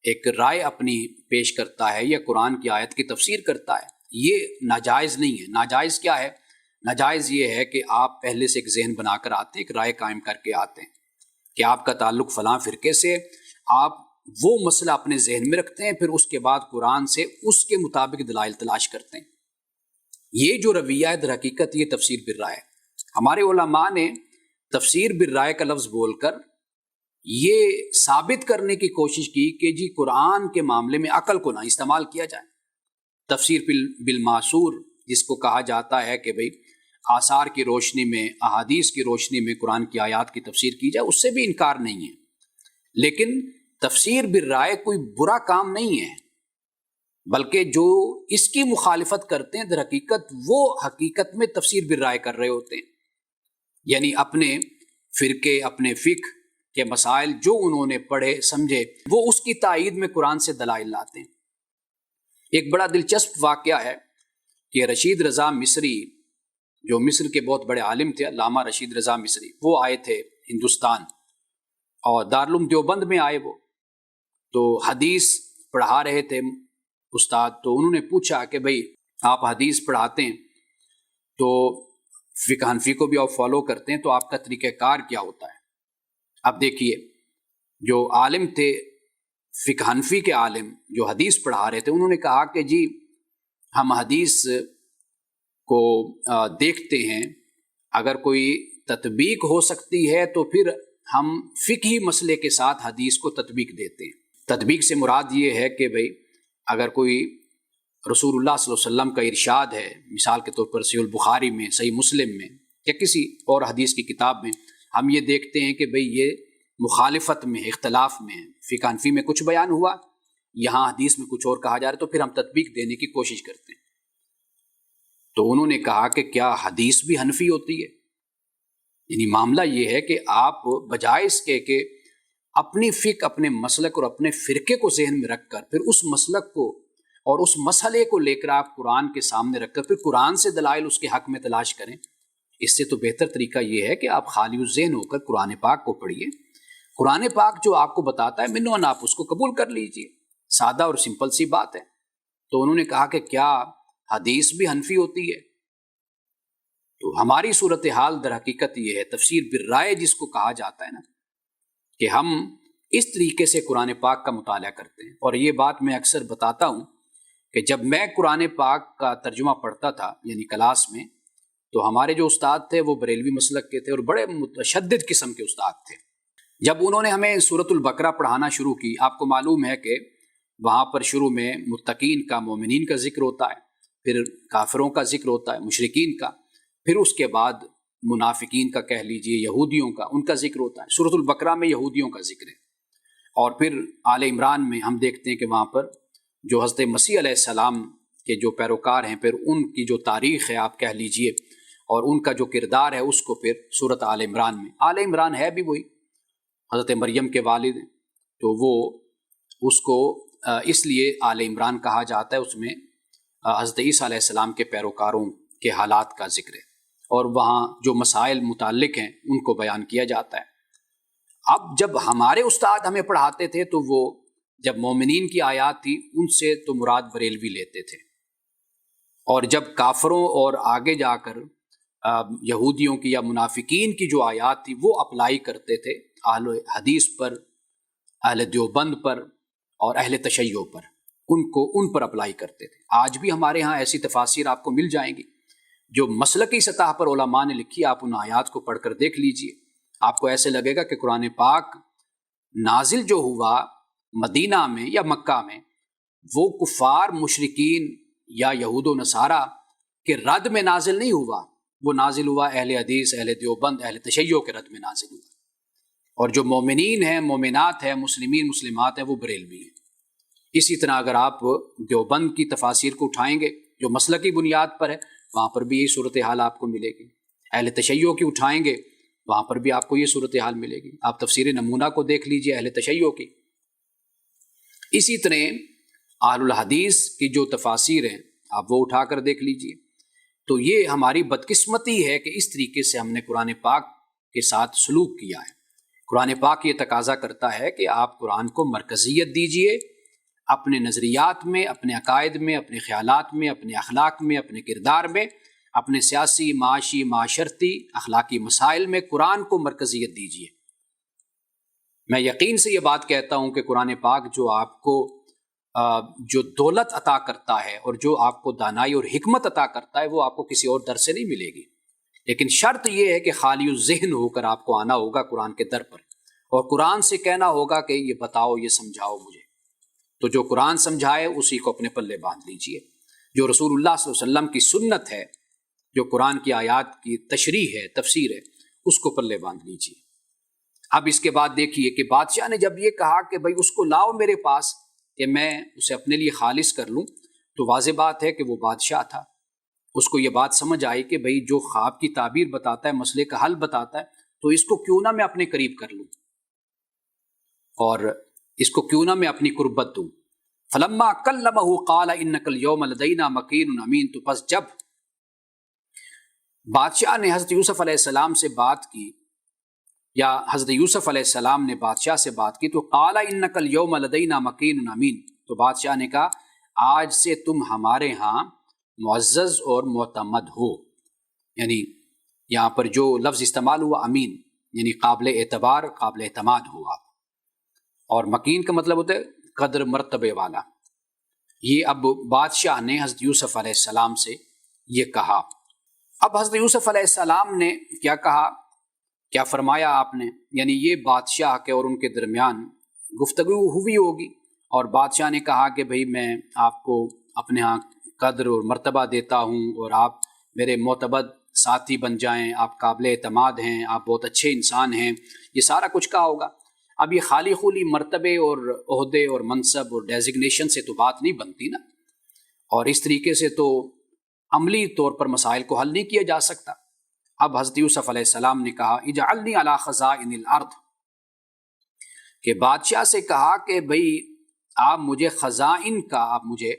ایک رائے اپنی پیش کرتا ہے یا قرآن کی آیت کی تفسیر کرتا ہے، یہ ناجائز نہیں ہے۔ ناجائز کیا ہے؟ ناجائز یہ ہے کہ آپ پہلے سے ایک ذہن بنا کر آتے ہیں، ایک رائے قائم کر کے آتے ہیں کہ آپ کا تعلق فلاں فرقے سے، آپ وہ مسئلہ اپنے ذہن میں رکھتے ہیں، پھر اس کے بعد قرآن سے اس کے مطابق دلائل تلاش کرتے ہیں۔ یہ جو رویہ ہے در حقیقت یہ تفسیر بالرائے ہے۔ ہمارے علماء نے تفسیر بالرائے کا لفظ بول کر یہ ثابت کرنے کی کوشش کی کہ جی قرآن کے معاملے میں عقل کو نہ استعمال کیا جائے۔ تفسیر بالمعصور جس کو کہا جاتا ہے کہ بھئی آثار کی روشنی میں، احادیث کی روشنی میں قرآن کی آیات کی تفسیر کی جائے، اس سے بھی انکار نہیں ہے، لیکن تفسیر بالرائے کوئی برا کام نہیں ہے، بلکہ جو اس کی مخالفت کرتے ہیں در حقیقت وہ حقیقت میں تفسیر بالرائے کر رہے ہوتے ہیں، یعنی اپنے فرقے، اپنے فقہ کے مسائل جو انہوں نے پڑھے سمجھے وہ اس کی تائید میں قرآن سے دلائل لاتے ہیں۔ ایک بڑا دلچسپ واقعہ ہے کہ رشید رضا مصری جو مصر کے بہت بڑے عالم تھے، علامہ رشید رضا مصری، وہ آئے تھے ہندوستان اور دارالعلوم دیوبند میں آئے وہ، تو حدیث پڑھا رہے تھے استاد، تو انہوں نے پوچھا کہ بھئی آپ حدیث پڑھاتے ہیں تو فقہ حنفی کو بھی آپ فالو کرتے ہیں، تو آپ کا طریقہ کار کیا ہوتا ہے؟ اب دیکھیے جو عالم تھے فقہ حنفی کے عالم جو حدیث پڑھا رہے تھے، انہوں نے کہا کہ جی ہم حدیث کو دیکھتے ہیں، اگر کوئی تطبیق ہو سکتی ہے تو پھر ہم فقہی مسئلے کے ساتھ حدیث کو تطبیق دیتے ہیں۔ تطبیق سے مراد یہ ہے کہ بھئی اگر کوئی رسول اللہ صلی اللہ علیہ وسلم کا ارشاد ہے، مثال کے طور پر صحیح البخاری میں، صحیح مسلم میں یا کسی اور حدیث کی کتاب میں، ہم یہ دیکھتے ہیں کہ بھئی یہ مخالفت میں، اختلاف میں، فقہ حنفی میں کچھ بیان ہوا، یہاں حدیث میں کچھ اور کہا جا رہا ہے، تو پھر ہم تطبیق دینے کی کوشش کرتے ہیں۔ تو انہوں نے کہا کہ کیا حدیث بھی حنفی ہوتی ہے؟ یعنی معاملہ یہ ہے کہ آپ بجائے اس کے کہ اپنی فقہ، اپنے مسلک اور اپنے فرقے کو ذہن میں رکھ کر پھر اس مسلک کو اور اس مسئلے کو لے کر آپ قرآن کے سامنے رکھ کر پھر قرآن سے دلائل اس کے حق میں تلاش کریں، اس سے تو بہتر طریقہ یہ ہے کہ آپ خالی الذہن ہو کر قرآن پاک کو پڑھیے۔ قرآن پاک جو آپ کو بتاتا ہے منو آپ اس کو قبول کر لیجئے، سادہ اور سمپل سی بات ہے۔ تو انہوں نے کہا کہ کیا حدیث بھی حنفی ہوتی ہے؟ تو ہماری صورتحال در حقیقت یہ ہے، تفسیر بالرائے جس کو کہا جاتا ہے نا، کہ ہم اس طریقے سے قرآن پاک کا مطالعہ کرتے ہیں۔ اور یہ بات میں اکثر بتاتا ہوں کہ جب میں قرآن پاک کا ترجمہ پڑھتا تھا یعنی کلاس میں، تو ہمارے جو استاد تھے وہ بریلوی مسلک کے تھے اور بڑے متشدد قسم کے استاد تھے۔ جب انہوں نے ہمیں سورۃ البقرہ پڑھانا شروع کی، آپ کو معلوم ہے کہ وہاں پر شروع میں متقین کا، مومنین کا ذکر ہوتا ہے، پھر کافروں کا ذکر ہوتا ہے، مشرکین کا، پھر اس کے بعد منافقین کا کہہ لیجئے، یہودیوں کا، ان کا ذکر ہوتا ہے۔ سورۃ البقرہ میں یہودیوں کا ذکر ہے، اور پھر آل عمران میں ہم دیکھتے ہیں کہ وہاں پر جو حضرت مسیح علیہ السلام کے جو پیروکار ہیں، پھر ان کی جو تاریخ ہے آپ کہہ لیجئے، اور ان کا جو کردار ہے اس کو پھر سورۃ آل عمران میں، آل عمران ہے بھی وہی حضرت مریم کے والد ہیں، تو وہ اس کو اس لیے آل عمران کہا جاتا ہے، اس میں حضرت عیسیٰ علیہ السلام کے پیروکاروں کے حالات کا ذکر ہے، اور وہاں جو مسائل متعلق ہیں ان کو بیان کیا جاتا ہے۔ اب جب ہمارے استاد ہمیں پڑھاتے تھے تو وہ جب مومنین کی آیات تھی ان سے تو مراد بریلوی لیتے تھے، اور جب کافروں اور آگے جا کر یہودیوں کی یا منافقین کی جو آیات تھی وہ اپلائی کرتے تھے اہل حدیث پر، اہل دیوبند پر اور اہل تشیع پر، ان پر اپلائی کرتے تھے۔ آج بھی ہمارے ہاں ایسی تفاسیر آپ کو مل جائیں گی جو مسلکی سطح پر علماء نے لکھی، آپ ان آیات کو پڑھ کر دیکھ لیجئے، آپ کو ایسے لگے گا کہ قرآن پاک نازل جو ہوا مدینہ میں یا مکہ میں، وہ کفار، مشرکین یا یہود و نصارہ کے رد میں نازل نہیں ہوا، وہ نازل ہوا اہل حدیث، اہل دیوبند، اہل تشیع کے رد میں نازل ہوا، اور جو مومنین ہیں، مومنات ہیں، مسلمین، مسلمات ہیں، وہ بریلوی ہیں۔ اسی طرح اگر آپ دیوبند کی تفاسیر کو اٹھائیں گے جو مسلکی بنیاد پر ہے، وہاں پر بھی یہی صورتحال آپ کو ملے گی۔ اہل تشیع کی اٹھائیں گے وہاں پر بھی آپ کو یہ صورتحال ملے گی۔ آپ تفسیر نمونہ کو دیکھ لیجئے اہل تشیع کی۔ اسی طرح اہل الحدیث کی جو تفاسیر ہیں آپ وہ اٹھا کر دیکھ لیجئے۔ تو یہ ہماری بدقسمتی ہے کہ اس طریقے سے ہم نے قرآن پاک کے ساتھ سلوک کیا ہے۔ قرآن پاک یہ تقاضا کرتا ہے کہ آپ قرآن کو مرکزیت دیجئے، اپنے نظریات میں، اپنے عقائد میں، اپنے خیالات میں، اپنے اخلاق میں، اپنے کردار میں، اپنے سیاسی، معاشی، معاشرتی، اخلاقی مسائل میں قرآن کو مرکزیت دیجیے۔ میں یقین سے یہ بات کہتا ہوں کہ قرآن پاک جو آپ کو جو دولت عطا کرتا ہے اور جو آپ کو دانائی اور حکمت عطا کرتا ہے وہ آپ کو کسی اور در سے نہیں ملے گی، لیکن شرط یہ ہے کہ خالی الذہن ہو کر آپ کو آنا ہوگا قرآن کے در پر، اور قرآن سے کہنا ہوگا کہ یہ بتاؤ، یہ سمجھاؤ مجھے۔ تو جو قرآن سمجھائے اسی کو اپنے پلے باندھ لیجئے، جو رسول اللہ صلی اللہ علیہ وسلم کی سنت ہے، جو قرآن کی آیات کی تشریح ہے، تفسیر ہے، اس کو پلے باندھ لیجئے۔ اب اس کے بعد دیکھیے کہ بادشاہ نے جب یہ کہا کہ بھئی اس کو لاؤ میرے پاس کہ میں اسے اپنے لیے خالص کر لوں، تو واضح بات ہے کہ وہ بادشاہ تھا، اس کو یہ بات سمجھ آئی کہ بھئی جو خواب کی تعبیر بتاتا ہے، مسئلے کا حل بتاتا ہے، تو اس کو کیوں نہ میں اپنے قریب کر لوں اور اس کو کیوں نہ میں اپنی قربت دوں۔ فلما کلمہ قال انک اليوم لدینا مکین امین، تو پس جب بادشاہ نے حضرت یوسف علیہ السلام سے بات کی، یا حضرت یوسف علیہ السلام نے بادشاہ سے بات کی، تو قال انک اليوم لدینا مکین امین، تو بادشاہ نے کہا آج سے تم ہمارے ہاں معزز اور معتمد ہو۔ یعنی یہاں پر جو لفظ استعمال ہوا امین، یعنی قابل اعتبار، قابل اعتماد ہو آپ، اور مکین کا مطلب ہوتا ہے قدر مرتبے والا۔ یہ اب بادشاہ نے حضرت یوسف علیہ السلام سے یہ کہا۔ اب حضرت یوسف علیہ السلام نے کیا کہا، کیا فرمایا آپ نے، یعنی یہ بادشاہ کے اور ان کے درمیان گفتگو ہوئی ہوگی، اور بادشاہ نے کہا کہ بھئی میں آپ کو اپنے ہاں قدر اور مرتبہ دیتا ہوں اور آپ میرے معتمد ساتھی بن جائیں، آپ قابل اعتماد ہیں، آپ بہت اچھے انسان ہیں، یہ سارا کچھ کہا ہوگا۔ اب یہ خالی خولی مرتبے اور عہدے اور منصب اور ڈیزگنیشن سے تو بات نہیں بنتی نا، اور اس طریقے سے تو عملی طور پر مسائل کو حل نہیں کیا جا سکتا۔ اب حضرت یوسف علیہ السلام نے کہا اجعلنی علی خزائن الارض، کہ بادشاہ سے کہا کہ بھئی آپ مجھے خزائن کا، آپ مجھے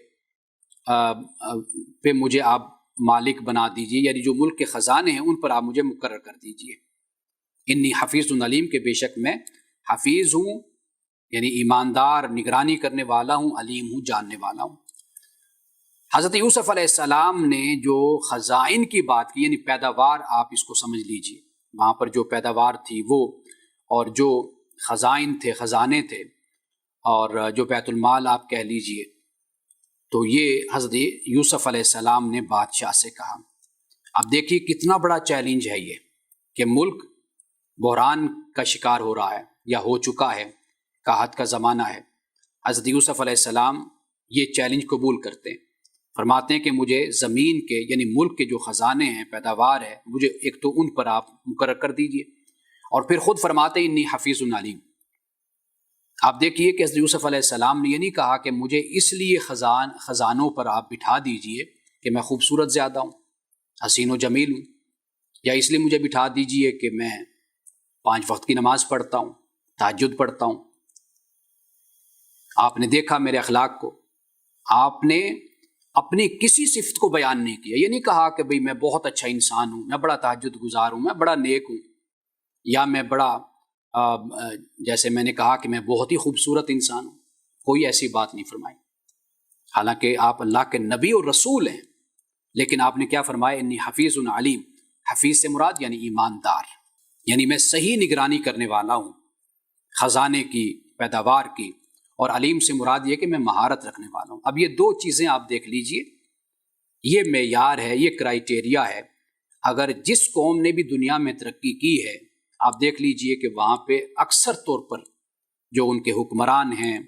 پہ مجھے آپ مالک بنا دیجئے، یعنی جو ملک کے خزانے ہیں ان پر آپ مجھے مقرر کر دیجئے۔ انی حفیظ علیم، کہ بے شک میں حفیظ ہوں، یعنی ایماندار، نگرانی کرنے والا ہوں، علیم ہوں، جاننے والا ہوں۔ حضرت یوسف علیہ السلام نے جو خزائن کی بات کی، یعنی پیداوار، آپ اس کو سمجھ لیجئے، وہاں پر جو پیداوار تھی وہ، اور جو خزائن تھے، خزانے تھے، اور جو بیت المال آپ کہہ لیجئے، تو یہ حضرت یوسف علیہ السلام نے بادشاہ سے کہا۔ اب دیکھیے کتنا بڑا چیلنج ہے یہ، کہ ملک بحران کا شکار ہو رہا ہے یا ہو چکا ہے، قحط کا زمانہ ہے۔ حضرت یوسف علیہ السلام یہ چیلنج قبول کرتے ہیں، فرماتے ہیں کہ مجھے زمین کے، یعنی ملک کے جو خزانے ہیں، پیداوار ہے، مجھے ایک تو ان پر آپ مقرر کر دیجئے، اور پھر خود فرماتے ہیں انی حفیظ علیم۔ آپ دیکھیے کہ حضرت یوسف علیہ السلام نے یہ نہیں کہا کہ مجھے اس لیے خزانوں پر آپ بٹھا دیجئے کہ میں خوبصورت زیادہ ہوں، حسین و جمیل ہوں، یا اس لیے مجھے بٹھا دیجئے کہ میں 5 وقت کی نماز پڑھتا ہوں، تہجد پڑھتا ہوں۔ آپ نے دیکھا میرے اخلاق کو، آپ نے اپنی کسی صفت کو بیان نہیں کیا، یہ نہیں کہا کہ بھئی میں بہت اچھا انسان ہوں، میں بڑا تہجد گزار ہوں، میں بڑا نیک ہوں، یا میں بڑا جیسے میں نے کہا کہ میں بہت ہی خوبصورت انسان ہوں، کوئی ایسی بات نہیں فرمائی۔ حالانکہ آپ اللہ کے نبی اور رسول ہیں، لیکن آپ نے کیا فرمایا انی حفیظ علیم۔ حفیظ سے مراد یعنی ایماندار، یعنی میں صحیح نگرانی کرنے والا ہوں خزانے کی، پیداوار کی، اور علیم سے مراد یہ کہ میں مہارت رکھنے والا ہوں۔ اب یہ 2 چیزیں آپ دیکھ لیجئے، یہ معیار ہے، یہ کرائیٹیریا ہے۔ اگر جس قوم نے بھی دنیا میں ترقی کی ہے، آپ دیکھ لیجئے کہ وہاں پہ اکثر طور پر جو ان کے حکمران ہیں،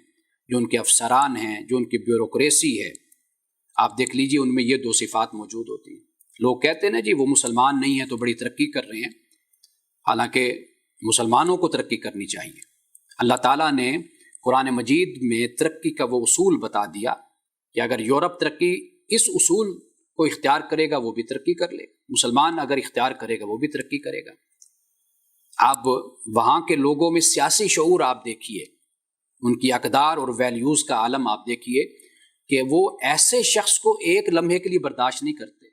جو ان کے افسران ہیں، جو ان کی بیوروکریسی ہے، آپ دیکھ لیجئے ان میں یہ 2 صفات موجود ہوتی ہیں۔ لوگ کہتے ہیں نا جی وہ مسلمان نہیں ہیں تو بڑی ترقی کر رہے ہیں، حالانکہ مسلمانوں کو ترقی کرنی چاہیے۔ اللہ تعالیٰ نے قرآن مجید میں ترقی کا وہ اصول بتا دیا کہ اگر یورپ ترقی اس اصول کو اختیار کرے گا وہ بھی ترقی کر لے، مسلمان اگر اختیار کرے گا وہ بھی ترقی کرے گا۔ اب وہاں کے لوگوں میں سیاسی شعور آپ دیکھیے، ان کی اقدار اور ویلیوز کا عالم آپ دیکھیے کہ وہ ایسے شخص کو ایک لمحے کے لیے برداشت نہیں کرتے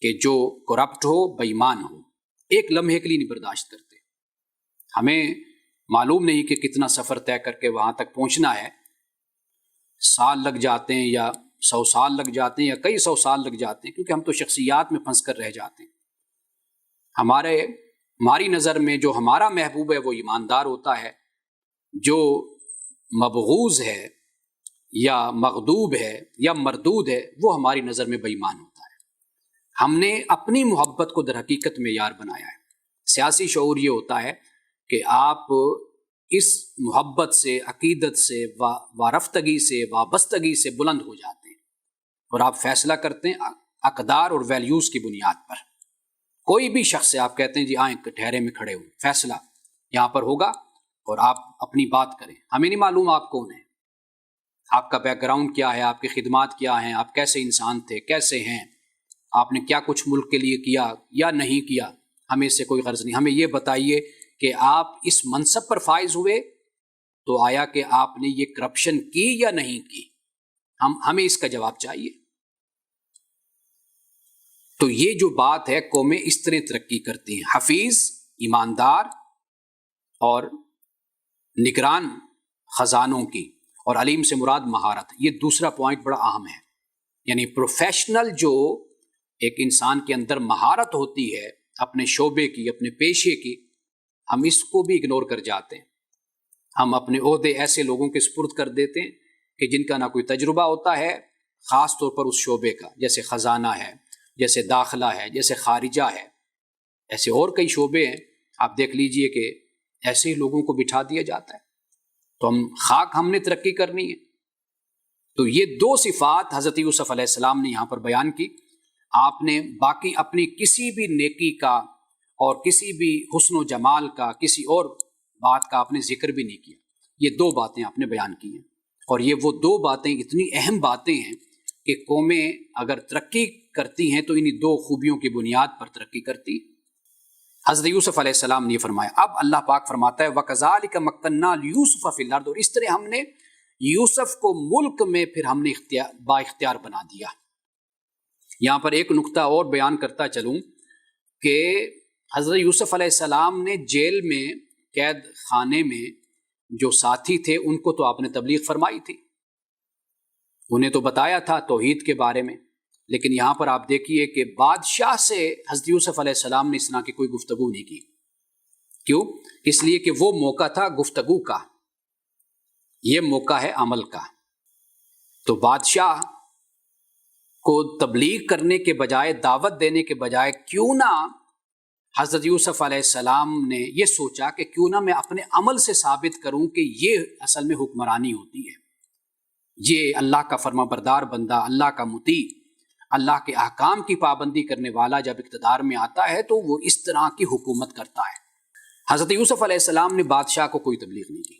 کہ جو کرپٹ ہو، بے ایمان ہو، ایک لمحے کے لیے نہیں برداشت کرتے۔ ہمیں معلوم نہیں کہ کتنا سفر طے کر کے وہاں تک پہنچنا ہے، سال لگ جاتے ہیں یا 100 سال لگ جاتے ہیں یا کئی 100 سال لگ جاتے ہیں، کیونکہ ہم تو شخصیات میں پھنس کر رہ جاتے ہیں۔ ہماری نظر میں جو ہمارا محبوب ہے وہ ایماندار ہوتا ہے، جو مبغوض ہے یا مغضوب ہے یا مردود ہے وہ ہماری نظر میں بے ایمان ہوتا ہے۔ ہم نے اپنی محبت کو در حقیقت معیار بنایا ہے۔ سیاسی شعور یہ ہوتا ہے کہ آپ اس محبت سے، عقیدت سے، وارفتگی سے، وابستگی سے بلند ہو جاتے ہیں اور آپ فیصلہ کرتے ہیں اقدار اور ویلیوز کی بنیاد پر۔ کوئی بھی شخص سے آپ کہتے ہیں جی آئیں ٹھہرے میں کھڑے ہوں، فیصلہ یہاں پر ہوگا اور آپ اپنی بات کریں۔ ہمیں نہیں معلوم آپ کون ہیں، آپ کا بیک گراؤنڈ کیا ہے، آپ کی خدمات کیا ہیں، آپ کیسے انسان تھے، کیسے ہیں، آپ نے کیا کچھ ملک کے لیے کیا یا نہیں کیا، ہمیں اس سے کوئی غرض نہیں۔ ہمیں یہ بتائیے کہ آپ اس منصب پر فائز ہوئے تو آیا کہ آپ نے یہ کرپشن کی یا نہیں کی، ہمیں اس کا جواب چاہیے۔ تو یہ جو بات ہے، قومیں اس طرح ترقی کرتی ہیں، حفیظ، ایماندار اور نگران خزانوں کی، اور علیم سے مراد مہارت۔ یہ دوسرا پوائنٹ بڑا اہم ہے، یعنی پروفیشنل جو ایک انسان کے اندر مہارت ہوتی ہے اپنے شعبے کی، اپنے پیشے کی، ہم اس کو بھی اگنور کر جاتے ہیں۔ ہم اپنے عہدے ایسے لوگوں کے سپرد کر دیتے ہیں کہ جن کا نہ کوئی تجربہ ہوتا ہے خاص طور پر اس شعبے کا، جیسے خزانہ ہے، جیسے داخلہ ہے، جیسے خارجہ ہے، ایسے اور کئی شعبے ہیں۔ آپ دیکھ لیجئے کہ ایسے ہی لوگوں کو بٹھا دیا جاتا ہے۔ تو ہم نے ترقی کرنی ہے۔ تو یہ دو صفات حضرت یوسف علیہ السلام نے یہاں پر بیان کی۔ آپ نے باقی اپنی کسی بھی نیکی کا اور کسی بھی حسن و جمال کا، کسی اور بات کا آپ نے ذکر بھی نہیں کیا۔ یہ دو باتیں آپ نے بیان کی ہیں، اور یہ وہ دو باتیں اتنی اہم باتیں ہیں کہ قومیں اگر ترقی کرتی ہیں تو انہی دو خوبیوں کی بنیاد پر ترقی کرتی۔ حضرت یوسف علیہ السلام نے یہ فرمایا۔ اب اللہ پاک فرماتا ہے وَكَذَلِكَ مَكَّنَّا لِيُوسُفَ فِي الْأَرْضِ، اور اس طرح ہم نے یوسف کو ملک میں پھر ہم نے با اختیار بنا دیا۔ یہاں پر ایک نقطہ اور بیان کرتا چلوں کہ حضرت یوسف علیہ السلام نے جیل میں، قید خانے میں جو ساتھی تھے ان کو تو آپ نے تبلیغ فرمائی تھی، انہیں تو بتایا تھا توحید کے بارے میں، لیکن یہاں پر آپ دیکھیے کہ بادشاہ سے حضرت یوسف علیہ السلام نے اس طرح کی کوئی گفتگو نہیں کی۔ کیوں؟ اس لیے کہ وہ موقع تھا گفتگو کا، یہ موقع ہے عمل کا۔ تو بادشاہ کو تبلیغ کرنے کے بجائے، دعوت دینے کے بجائے، کیوں نہ حضرت یوسف علیہ السلام نے یہ سوچا کہ کیوں نہ میں اپنے عمل سے ثابت کروں کہ یہ اصل میں حکمرانی ہوتی ہے، یہ اللہ کا فرما بردار بندہ، اللہ کا مطیع، اللہ کے احکام کی پابندی کرنے والا جب اقتدار میں آتا ہے تو وہ اس طرح کی حکومت کرتا ہے۔ حضرت یوسف علیہ السلام نے بادشاہ کو کوئی تبلیغ نہیں کی،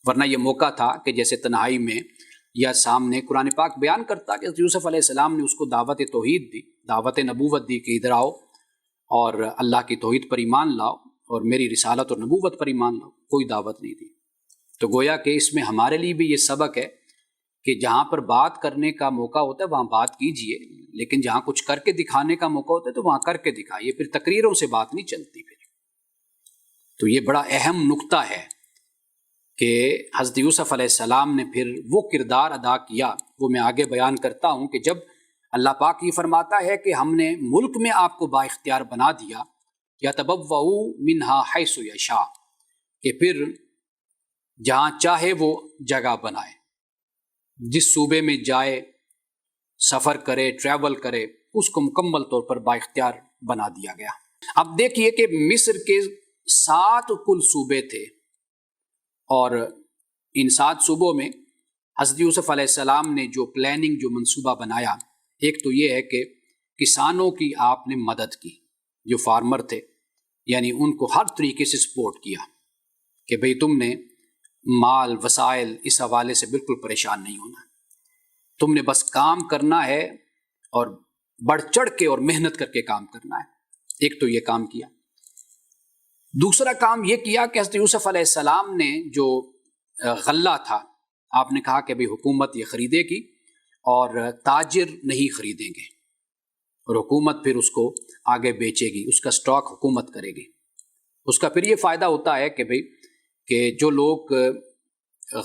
ورنہ یہ موقع تھا کہ جیسے تنہائی میں یا سامنے قرآن پاک بیان کرتا کہ حضرت یوسف علیہ السلام نے اس کو دعوت توحید دی، دعوت نبوت دی کہ ادھر آؤ اور اللہ کی توحید پر ایمان لاؤ اور میری رسالت اور نبوت پر ایمان لاؤ، کوئی دعوت نہیں دی۔ تو گویا کہ اس میں ہمارے لیے بھی یہ سبق ہے کہ جہاں پر بات کرنے کا موقع ہوتا ہے وہاں بات کیجئے، لیکن جہاں کچھ کر کے دکھانے کا موقع ہوتا ہے تو وہاں کر کے دکھائیے، پھر تقریروں سے بات نہیں چلتی۔ پھر تو یہ بڑا اہم نقطہ ہے کہ حضرت یوسف علیہ السلام نے پھر وہ کردار ادا کیا، وہ میں آگے بیان کرتا ہوں کہ جب اللہ پاک یہ فرماتا ہے کہ ہم نے ملک میں آپ کو با اختیار بنا دیا، یتبوؤ منہا حیث یشاء، کہ پھر جہاں چاہے وہ جگہ بنائے، جس صوبے میں جائے، سفر کرے، ٹریول کرے، اس کو مکمل طور پر با اختیار بنا دیا گیا۔ اب دیکھیے کہ مصر کے 7 کل صوبے تھے، اور ان 7 صوبوں میں حضرت یوسف علیہ السلام نے جو پلاننگ، جو منصوبہ بنایا، ایک تو یہ ہے کہ کسانوں کی آپ نے مدد کی، جو فارمر تھے، یعنی ان کو ہر طریقے سے سپورٹ کیا کہ بھئی تم نے مال وسائل اس حوالے سے بالکل پریشان نہیں ہونا، تم نے بس کام کرنا ہے اور بڑھ چڑھ کے اور محنت کر کے کام کرنا ہے۔ ایک تو یہ کام کیا۔ دوسرا کام یہ کیا کہ حضرت یوسف علیہ السلام نے جو غلہ تھا، آپ نے کہا کہ بھئی حکومت یہ خریدے گی اور تاجر نہیں خریدیں گے، اور حکومت پھر اس کو آگے بیچے گی، اس کا سٹاک حکومت کرے گی۔ اس کا پھر یہ فائدہ ہوتا ہے کہ بھئی کہ جو لوگ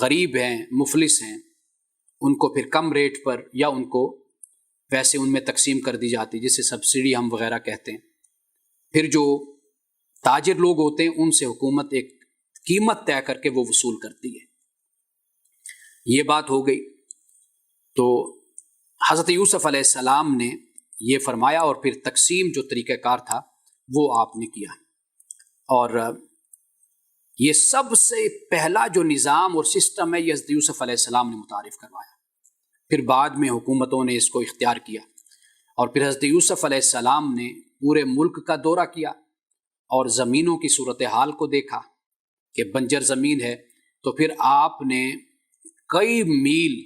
غریب ہیں، مفلس ہیں، ان کو پھر کم ریٹ پر یا ان کو ویسے ان میں تقسیم کر دی جاتی جسے سبسڈی ہم وغیرہ کہتے ہیں. پھر جو تاجر لوگ ہوتے ہیں ان سے حکومت ایک قیمت طے کر کے وہ وصول کرتی ہے. یہ بات ہو گئی. تو حضرت یوسف علیہ السلام نے یہ فرمایا اور پھر تقسیم جو طریقہ کار تھا وہ آپ نے کیا. اور یہ سب سے پہلا جو نظام اور سسٹم ہے یہ حضرت یوسف علیہ السلام نے متعارف کروایا. پھر بعد میں حکومتوں نے اس کو اختیار کیا اور پھر حضرت یوسف علیہ السلام نے پورے ملک کا دورہ کیا اور زمینوں کی صورتحال کو دیکھا کہ بنجر زمین ہے. تو پھر آپ نے کئی میل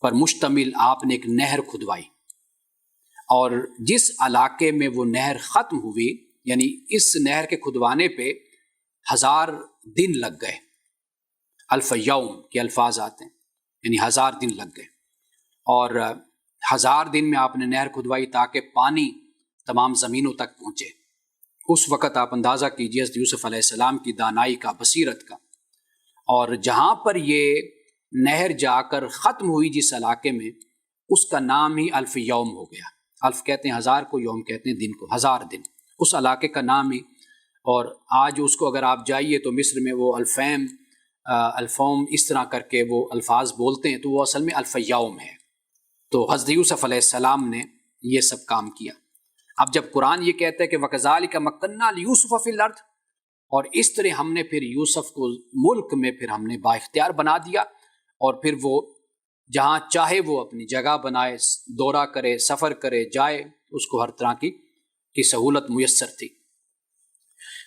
پر مشتمل آپ نے ایک نہر کھدوائی اور جس علاقے میں وہ نہر ختم ہوئی یعنی اس نہر کے کھدوانے پہ 1000 دن لگ گئے. الف یوم کے الفاظ آتے ہیں یعنی 1000 دن لگ گئے اور 1000 دن میں آپ نے نہر کھدوائی تاکہ پانی تمام زمینوں تک پہنچے. اس وقت آپ اندازہ کیجیے حضرت یوسف علیہ السلام کی دانائی کا، بصیرت کا. اور جہاں پر یہ نہر جا کر ختم ہوئی جس علاقے میں، اس کا نام ہی الف یوم ہو گیا. الف کہتے ہیں 1000 کو، یوم کہتے ہیں دن کو، 1000 دن اس علاقے کا نام ہی. اور آج اس کو اگر آپ جائیے تو مصر میں وہ الفیم، الفوم اس طرح کر کے وہ الفاظ بولتے ہیں، تو وہ اصل میں الف یوم ہے. تو حضرت یوسف علیہ السلام نے یہ سب کام کیا. اب جب قرآن یہ کہتا ہے کہ وَكَذَلِكَ مَكَّنَّا لِيُوسُفَ فِي الْأَرْضِ، اور اس طرح ہم نے پھر یوسف کو ملک میں پھر ہم نے با اختیار بنا دیا اور پھر وہ جہاں چاہے وہ اپنی جگہ بنائے، دورہ کرے، سفر کرے، جائے، اس کو ہر طرح کی سہولت میسر تھی.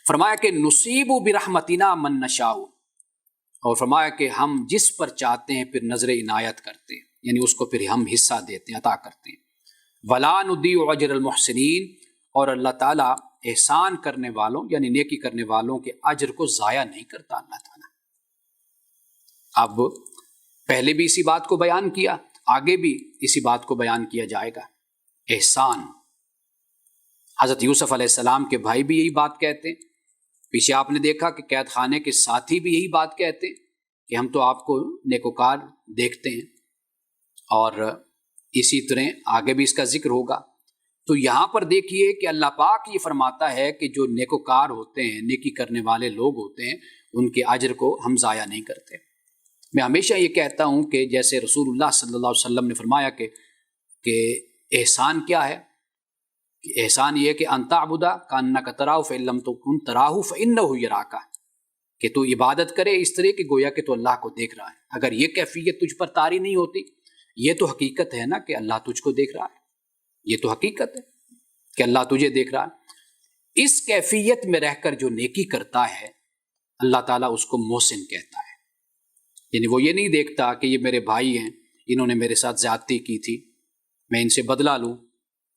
فرمایا کہ نصیب برحمتنا من نشاء، اور فرمایا کہ ہم جس پر چاہتے ہیں پھر نظر عنایت کرتے ہیں، یعنی اس کو پھر ہم حصہ دیتے ہیں، عطا کرتے ہیں. ولا نضيع اجر المحسنین، اور اللہ تعالیٰ احسان کرنے والوں یعنی نیکی کرنے والوں کے اجر کو ضائع نہیں کرتا اللہ تعالیٰ. اب پہلے بھی اسی بات کو بیان کیا، آگے بھی اسی بات کو بیان کیا جائے گا. احسان، حضرت یوسف علیہ السلام کے بھائی بھی یہی بات کہتے ہیں. پیچھے آپ نے دیکھا کہ قید خانے کے ساتھی بھی یہی بات کہتے ہیں کہ ہم تو آپ کو نیکوکار دیکھتے ہیں. اور اسی طرح آگے بھی اس کا ذکر ہوگا. تو یہاں پر دیکھیے کہ اللہ پاک یہ فرماتا ہے کہ جو نیکوکار ہوتے ہیں، نیکی کرنے والے لوگ ہوتے ہیں، ان کے اجر کو ہم ضائع نہیں کرتے. میں ہمیشہ یہ کہتا ہوں کہ جیسے رسول اللہ صلی اللہ علیہ وسلم نے فرمایا کہ احسان کیا ہے، کہ احسان یہ ہے کہ ان تعبد کانک تراہ فإن لم تکن تراہ فإنہ یراک، کہ تو عبادت کرے اس طرح کہ گویا کہ تو اللہ کو دیکھ رہا ہے. اگر یہ کیفیت تجھ پر طاری نہیں ہوتی، یہ تو حقیقت ہے نا کہ اللہ تجھ کو دیکھ رہا ہے، یہ تو حقیقت ہے کہ اللہ تجھے دیکھ رہا ہے. اس کیفیت میں رہ کر جو نیکی کرتا ہے اللہ تعالیٰ اس کو محسن کہتا ہے. یعنی وہ یہ نہیں دیکھتا کہ یہ میرے بھائی ہیں، انہوں نے میرے ساتھ زیادتی کی تھی، میں ان سے بدلہ لوں.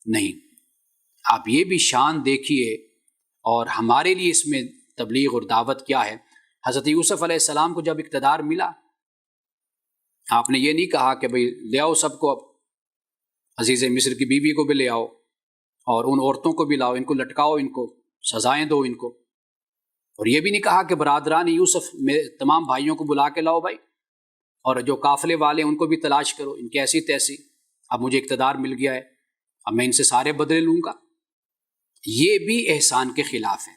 نہیں، آپ یہ بھی شان دیکھیے. اور ہمارے لیے اس میں تبلیغ اور دعوت کیا ہے. حضرت یوسف علیہ السلام کو جب اقتدار ملا، آپ نے یہ نہیں کہا کہ بھئی لے آؤ سب کو، اب عزیز مصر کی بیوی کو بھی لے آؤ اور ان عورتوں کو بھی لاؤ، ان کو لٹکاؤ، ان کو سزائیں دو ان کو. اور یہ بھی نہیں کہا کہ برادران یوسف میں تمام بھائیوں کو بلا کے لاؤ بھائی، اور جو قافلے والے ان کو بھی تلاش کرو، ان کی ایسی تیسی، اب مجھے اقتدار مل گیا ہے، اب میں ان سے سارے بدلے لوں گا. یہ بھی احسان کے خلاف ہے.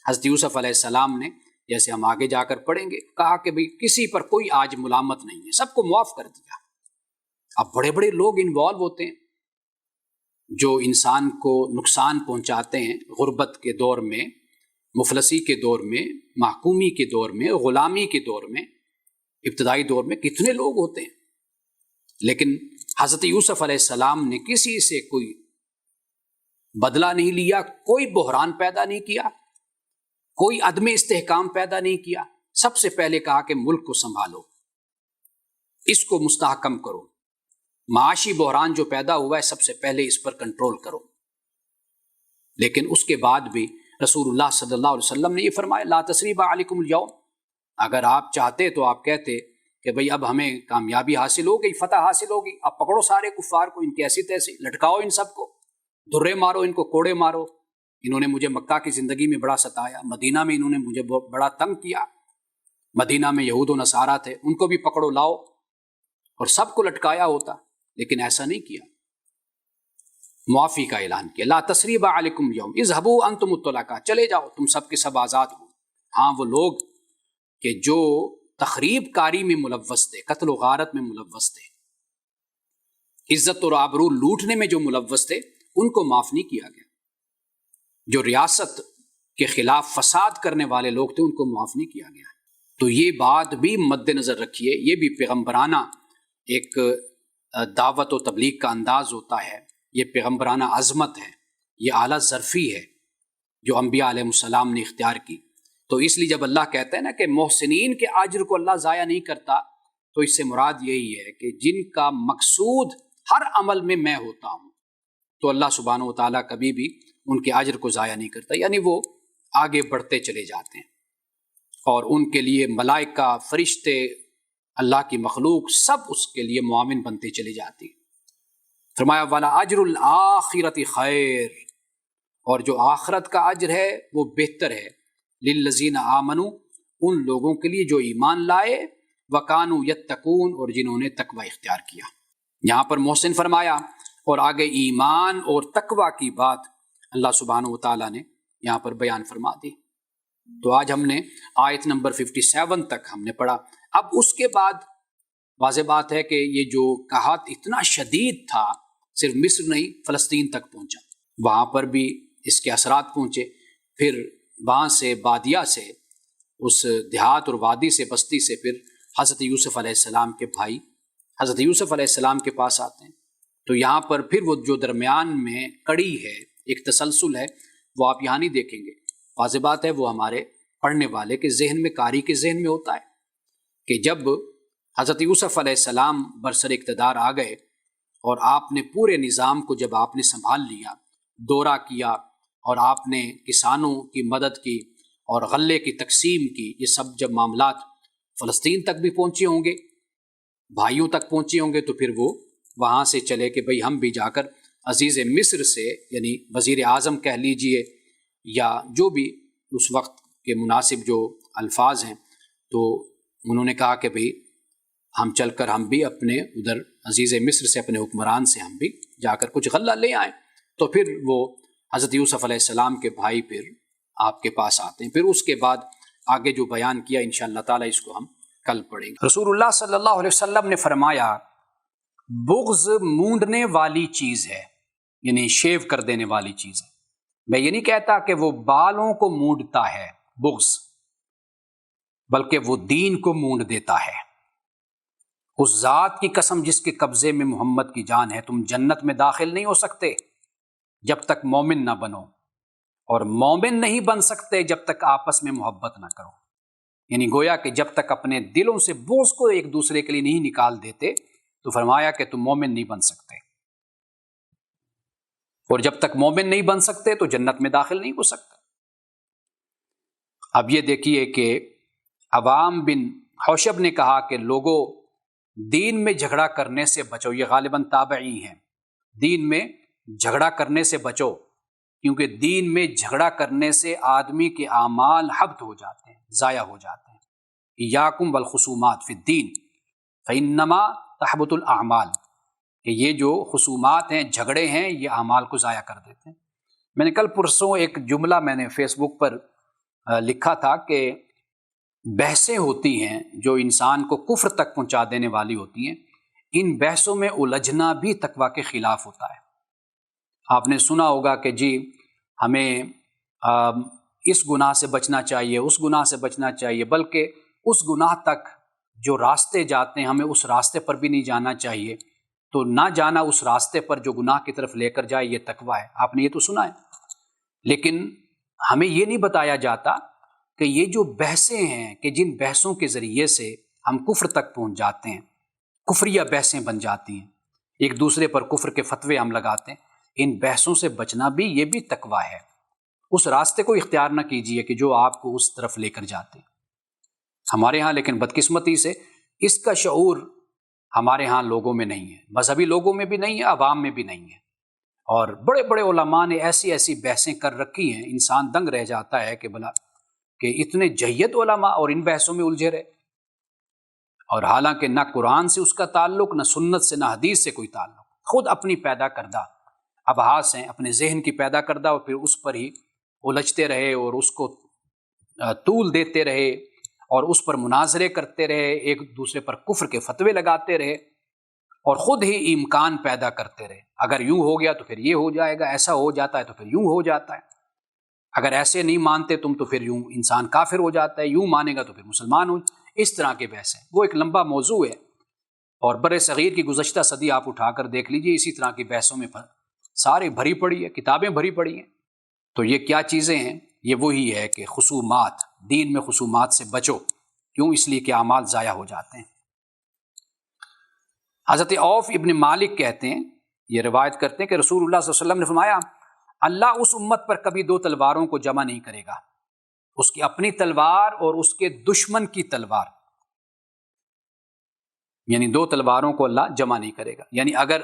حضرت یوسف علیہ السلام نے، جیسے ہم آگے جا کر پڑھیں گے، کہا کہ بھئی کسی پر کوئی آج ملامت نہیں ہے، سب کو معاف کر دیا. اب بڑے بڑے لوگ انوالو ہوتے ہیں جو انسان کو نقصان پہنچاتے ہیں. غربت کے دور میں، مفلسی کے دور میں، محکومی کے دور میں، غلامی کے دور میں، ابتدائی دور میں کتنے لوگ ہوتے ہیں. لیکن حضرت یوسف علیہ السلام نے کسی سے کوئی بدلہ نہیں لیا، کوئی بحران پیدا نہیں کیا، کوئی عدم استحکام پیدا نہیں کیا. سب سے پہلے کہا کہ ملک کو سنبھالو، اس کو مستحکم کرو، معاشی بحران جو پیدا ہوا ہے سب سے پہلے اس پر کنٹرول کرو. لیکن اس کے بعد بھی رسول اللہ صلی اللہ علیہ وسلم نے یہ فرمایا لا تثریب علیکم اليوم. اگر آپ چاہتے تو آپ کہتے کہ بھئی اب ہمیں کامیابی حاصل ہو گئی، فتح حاصل ہوگی، اب پکڑو سارے کفار کو، ان کی ایسی تیسی، لٹکاؤ ان سب کو، درے مارو ان کو، کوڑے مارو. انہوں نے مجھے مکہ کی زندگی میں بڑا ستایا، مدینہ میں انہوں نے مجھے بڑا تنگ کیا، مدینہ میں یہود و نصارہ تھے، ان کو بھی پکڑو لاؤ. اور سب کو لٹکایا ہوتا، لیکن ایسا نہیں کیا، معافی کا اعلان کیا۔ لا تثریب علیکم اليوم اذهبوا انتم الطلقاء، چلے جاؤ تم سب کے سب آزاد ہو۔ ہاں وہ لوگ کہ جو تخریب کاری میں ملوث تھے، قتل و غارت میں ملوث تھے، عزت اور آبرو لوٹنے میں جو ملوث تھے، ان کو معاف نہیں کیا گیا۔ جو ریاست کے خلاف فساد کرنے والے لوگ تھے، ان کو معاف نہیں کیا گیا۔ تو یہ بات بھی مد نظر رکھیے، یہ بھی پیغمبرانہ ایک دعوت و تبلیغ کا انداز ہوتا ہے، یہ پیغمبرانہ عظمت ہے، یہ اعلیٰ ظرفی ہے جو انبیاء علیہ السلام نے اختیار کی۔ تو اس لیے جب اللہ کہتا ہے نا کہ محسنین کے اجر کو اللہ ضائع نہیں کرتا، تو اس سے مراد یہی ہے کہ جن کا مقصود ہر عمل میں ہوتا ہوں، تو اللہ سبحانہ و تعالیٰ کبھی بھی ان کے اجر کو ضائع نہیں کرتا، یعنی وہ آگے بڑھتے چلے جاتے ہیں، اور ان کے لیے ملائکہ، فرشتے، اللہ کی مخلوق سب اس کے لیے معاون بنتے چلے جاتے ہیں۔ فرمایا والا اجر الآخرۃ خیر، اور جو آخرت کا اجر ہے وہ بہتر ہے، للذین آمنوا، ان لوگوں کے لیے جو ایمان لائے، وکانوا یتقون، اور جنہوں نے تقوی اختیار کیا۔ یہاں پر محسن فرمایا، اور آگے ایمان اور تقوی کی بات اللہ سبحانہ و تعالیٰ نے یہاں پر بیان فرما دی۔ تو آج ہم نے آیت نمبر 57 تک ہم نے پڑھا۔ اب اس کے بعد واضح بات ہے کہ یہ جو قحط اتنا شدید تھا، صرف مصر نہیں فلسطین تک پہنچا، وہاں پر بھی اس کے اثرات پہنچے، پھر وہاں سے بادیہ سے، اس دیہات اور وادی سے، بستی سے، پھر حضرت یوسف علیہ السلام کے بھائی حضرت یوسف علیہ السلام کے پاس آتے ہیں۔ تو یہاں پر پھر وہ جو درمیان میں کڑی ہے، ایک تسلسل ہے، وہ آپ یہاں نہیں دیکھیں گے۔ واضح بات ہے وہ ہمارے پڑھنے والے کے ذہن میں، قاری کے ذہن میں ہوتا ہے کہ جب حضرت یوسف علیہ السلام برسر اقتدار آ گئے، اور آپ نے پورے نظام کو جب آپ نے سنبھال لیا، دورہ کیا، اور آپ نے کسانوں کی مدد کی اور غلے کی تقسیم کی، یہ سب جب معاملات فلسطین تک بھی پہنچے ہوں گے، بھائیوں تک پہنچے ہوں گے، تو پھر وہ وہاں سے چلے کہ بھئی ہم بھی جا کر عزیز مصر سے، یعنی وزیر اعظم کہہ لیجئے یا جو بھی اس وقت کے مناسب جو الفاظ ہیں، تو انہوں نے کہا کہ بھئی ہم چل کر ہم بھی اپنے ادھر عزیز مصر سے، اپنے حکمران سے ہم بھی جا کر کچھ غلہ لے آئیں۔ تو پھر وہ حضرت یوسف علیہ السلام کے بھائی پھر آپ کے پاس آتے ہیں۔ پھر اس کے بعد آگے جو بیان کیا انشاءاللہ تعالیٰ اس کو ہم کل پڑھیں گے۔ رسول اللہ صلی اللہ علیہ وسلم نے فرمایا بغض مونڈنے والی چیز ہے، یعنی شیو کر دینے والی چیز ہے۔ میں یہ نہیں کہتا کہ وہ بالوں کو مونڈتا ہے بغض، بلکہ وہ دین کو مونڈ دیتا ہے۔ اس ذات کی قسم جس کے قبضے میں محمد کی جان ہے، تم جنت میں داخل نہیں ہو سکتے جب تک مومن نہ بنو، اور مومن نہیں بن سکتے جب تک آپس میں محبت نہ کرو۔ یعنی گویا کہ جب تک اپنے دلوں سے بغض کو ایک دوسرے کے لیے نہیں نکال دیتے، تو فرمایا کہ تم مومن نہیں بن سکتے، اور جب تک مومن نہیں بن سکتے تو جنت میں داخل نہیں ہو سکتے۔ اب یہ دیکھیے کہ عوام بن حوشب نے کہا کہ لوگوں دین میں جھگڑا کرنے سے بچو، یہ غالباً تابعی ہیں، دین میں جھگڑا کرنے سے بچو، کیونکہ دین میں جھگڑا کرنے سے آدمی کے اعمال حبط ہو جاتے ہیں، ضائع ہو جاتے ہیں۔ ایاکم والخصومات فی الدین فانما تحبط الاعمال، کہ یہ جو خصومات ہیں، جھگڑے ہیں، یہ اعمال کو ضائع کر دیتے ہیں۔ میں نے کل پرسوں ایک جملہ میں نے فیس بک پر لکھا تھا کہ بحثیں ہوتی ہیں جو انسان کو کفر تک پہنچا دینے والی ہوتی ہیں، ان بحثوں میں الجھنا بھی تقویٰ کے خلاف ہوتا ہے۔ آپ نے سنا ہوگا کہ جی ہمیں اس گناہ سے بچنا چاہیے، اس گناہ سے بچنا چاہیے، بلکہ اس گناہ تک جو راستے جاتے ہیں ہمیں اس راستے پر بھی نہیں جانا چاہیے، تو نہ جانا اس راستے پر جو گناہ کی طرف لے کر جائے، یہ تقویٰ ہے۔ آپ نے یہ تو سنا ہے، لیکن ہمیں یہ نہیں بتایا جاتا کہ یہ جو بحثیں ہیں، کہ جن بحثوں کے ذریعے سے ہم کفر تک پہنچ جاتے ہیں، کفریہ بحثیں بن جاتی ہیں، ایک دوسرے پر کفر کے فتوے ہم لگاتے ہیں، ان بحثوں سے بچنا بھی یہ بھی تقویٰ ہے۔ اس راستے کو اختیار نہ کیجئے کہ جو آپ کو اس طرف لے کر جاتے ہیں۔ ہمارے ہاں لیکن بدقسمتی سے اس کا شعور ہمارے ہاں لوگوں میں نہیں ہے، مذہبی لوگوں میں بھی نہیں ہے، عوام میں بھی نہیں ہے، اور بڑے بڑے علماء نے ایسی ایسی بحثیں کر رکھی ہیں، انسان دنگ رہ جاتا ہے کہ بلا کہ اتنے جہیت علماء اور ان بحثوں میں الجھے رہے، اور حالانکہ نہ قرآن سے اس کا تعلق، نہ سنت سے، نہ حدیث سے کوئی تعلق، خود اپنی پیدا کردہ ابحاث ہیں، اپنے ذہن کی پیدا کردہ، اور پھر اس پر ہی الجھتے رہے اور اس کو طول دیتے رہے اور اس پر مناظرے کرتے رہے، ایک دوسرے پر کفر کے فتوے لگاتے رہے اور خود ہی امکان پیدا کرتے رہے، اگر یوں ہو گیا تو پھر یہ ہو جائے گا، ایسا ہو جاتا ہے تو پھر یوں ہو جاتا ہے، اگر ایسے نہیں مانتے تم تو پھر یوں انسان کافر ہو جاتا ہے، یوں مانے گا تو پھر مسلمان ہو، اس طرح کے بحث ہیں۔ وہ ایک لمبا موضوع ہے، اور بر صغیر کی گزشتہ صدی آپ اٹھا کر دیکھ لیجئے، اسی طرح کی بحثوں میں سارے بھری پڑی ہے، کتابیں بھری پڑی ہیں۔ تو یہ کیا چیزیں ہیں؟ یہ وہی ہے کہ خصومات، دین میں خصومات سے بچو، کیوں؟ اس لیے کہ اعمال ضائع ہو جاتے ہیں۔ حضرت عوف ابن مالک کہتے ہیں، یہ روایت کرتے ہیں کہ رسول اللہ صلی اللہ علیہ وسلم نے فرمایا، اللہ اس امت پر کبھی دو تلواروں کو جمع نہیں کرے گا، اس کی اپنی تلوار اور اس کے دشمن کی تلوار، یعنی دو تلواروں کو اللہ جمع نہیں کرے گا۔ یعنی اگر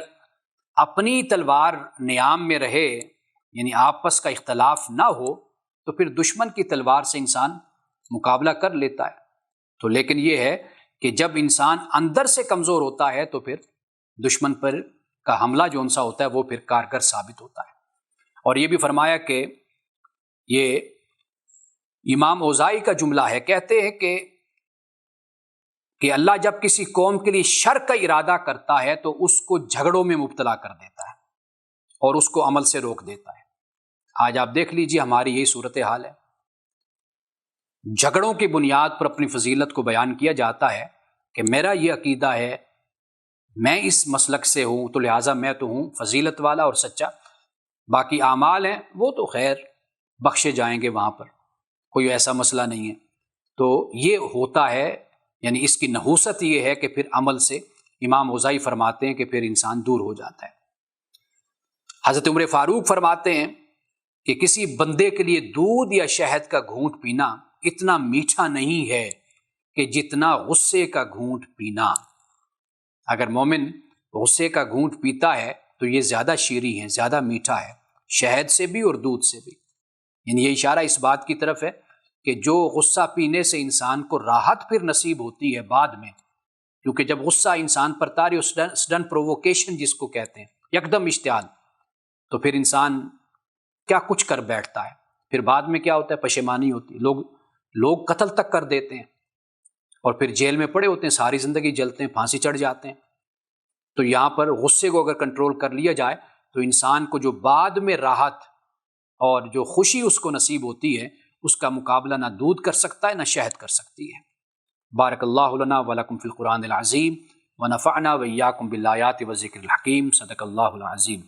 اپنی تلوار نیام میں رہے، یعنی آپس کا اختلاف نہ ہو، تو پھر دشمن کی تلوار سے انسان مقابلہ کر لیتا ہے۔ تو لیکن یہ ہے کہ جب انسان اندر سے کمزور ہوتا ہے تو پھر دشمن پر کا حملہ جو ان سا ہوتا ہے وہ پھر کارگر ثابت ہوتا ہے۔ اور یہ بھی فرمایا کہ یہ امام اوزائی کا جملہ ہے، کہتے ہیں کہ اللہ جب کسی قوم کے لیے شر کا ارادہ کرتا ہے تو اس کو جھگڑوں میں مبتلا کر دیتا ہے اور اس کو عمل سے روک دیتا ہے۔ آج آپ دیکھ لیجئے ہماری یہی صورتحال ہے، جھگڑوں کی بنیاد پر اپنی فضیلت کو بیان کیا جاتا ہے کہ میرا یہ عقیدہ ہے، میں اس مسلک سے ہوں تو لہٰذا میں تو ہوں فضیلت والا اور سچا، باقی اعمال ہیں وہ تو خیر بخشے جائیں گے، وہاں پر کوئی ایسا مسئلہ نہیں ہے۔ تو یہ ہوتا ہے، یعنی اس کی نحوست یہ ہے کہ پھر عمل سے امام اوزائی فرماتے ہیں کہ پھر انسان دور ہو جاتا ہے۔ حضرت عمر فاروق فرماتے ہیں کہ کسی بندے کے لیے دودھ یا شہد کا گھونٹ پینا اتنا میٹھا نہیں ہے کہ جتنا غصے کا گھونٹ پینا۔ اگر مومن غصے کا گھونٹ پیتا ہے تو یہ زیادہ شیریں ہے، زیادہ میٹھا ہے، شہد سے بھی اور دودھ سے بھی۔ یعنی یہ اشارہ اس بات کی طرف ہے کہ جو غصہ پینے سے انسان کو راحت پھر نصیب ہوتی ہے بعد میں، کیونکہ جب غصہ انسان پر طاری سڈن پرووکیشن جس کو کہتے ہیں، یکدم اشتعال، تو پھر انسان کیا کچھ کر بیٹھتا ہے، پھر بعد میں کیا ہوتا ہے؟ پشیمانی ہوتی ہے، لوگ قتل تک کر دیتے ہیں اور پھر جیل میں پڑے ہوتے ہیں، ساری زندگی جلتے ہیں، پھانسی چڑھ جاتے ہیں۔ تو یہاں پر غصے کو اگر کنٹرول کر لیا جائے تو انسان کو جو بعد میں راحت اور جو خوشی اس کو نصیب ہوتی ہے، اس کا مقابلہ نہ دودھ کر سکتا ہے نہ شہد کر سکتی ہے۔ بارک اللہ لنا ولکم فی القرآن العظیم ونفعنا وإیاکم بالآیات والذکر الحکیم، صدق اللہ العظیم۔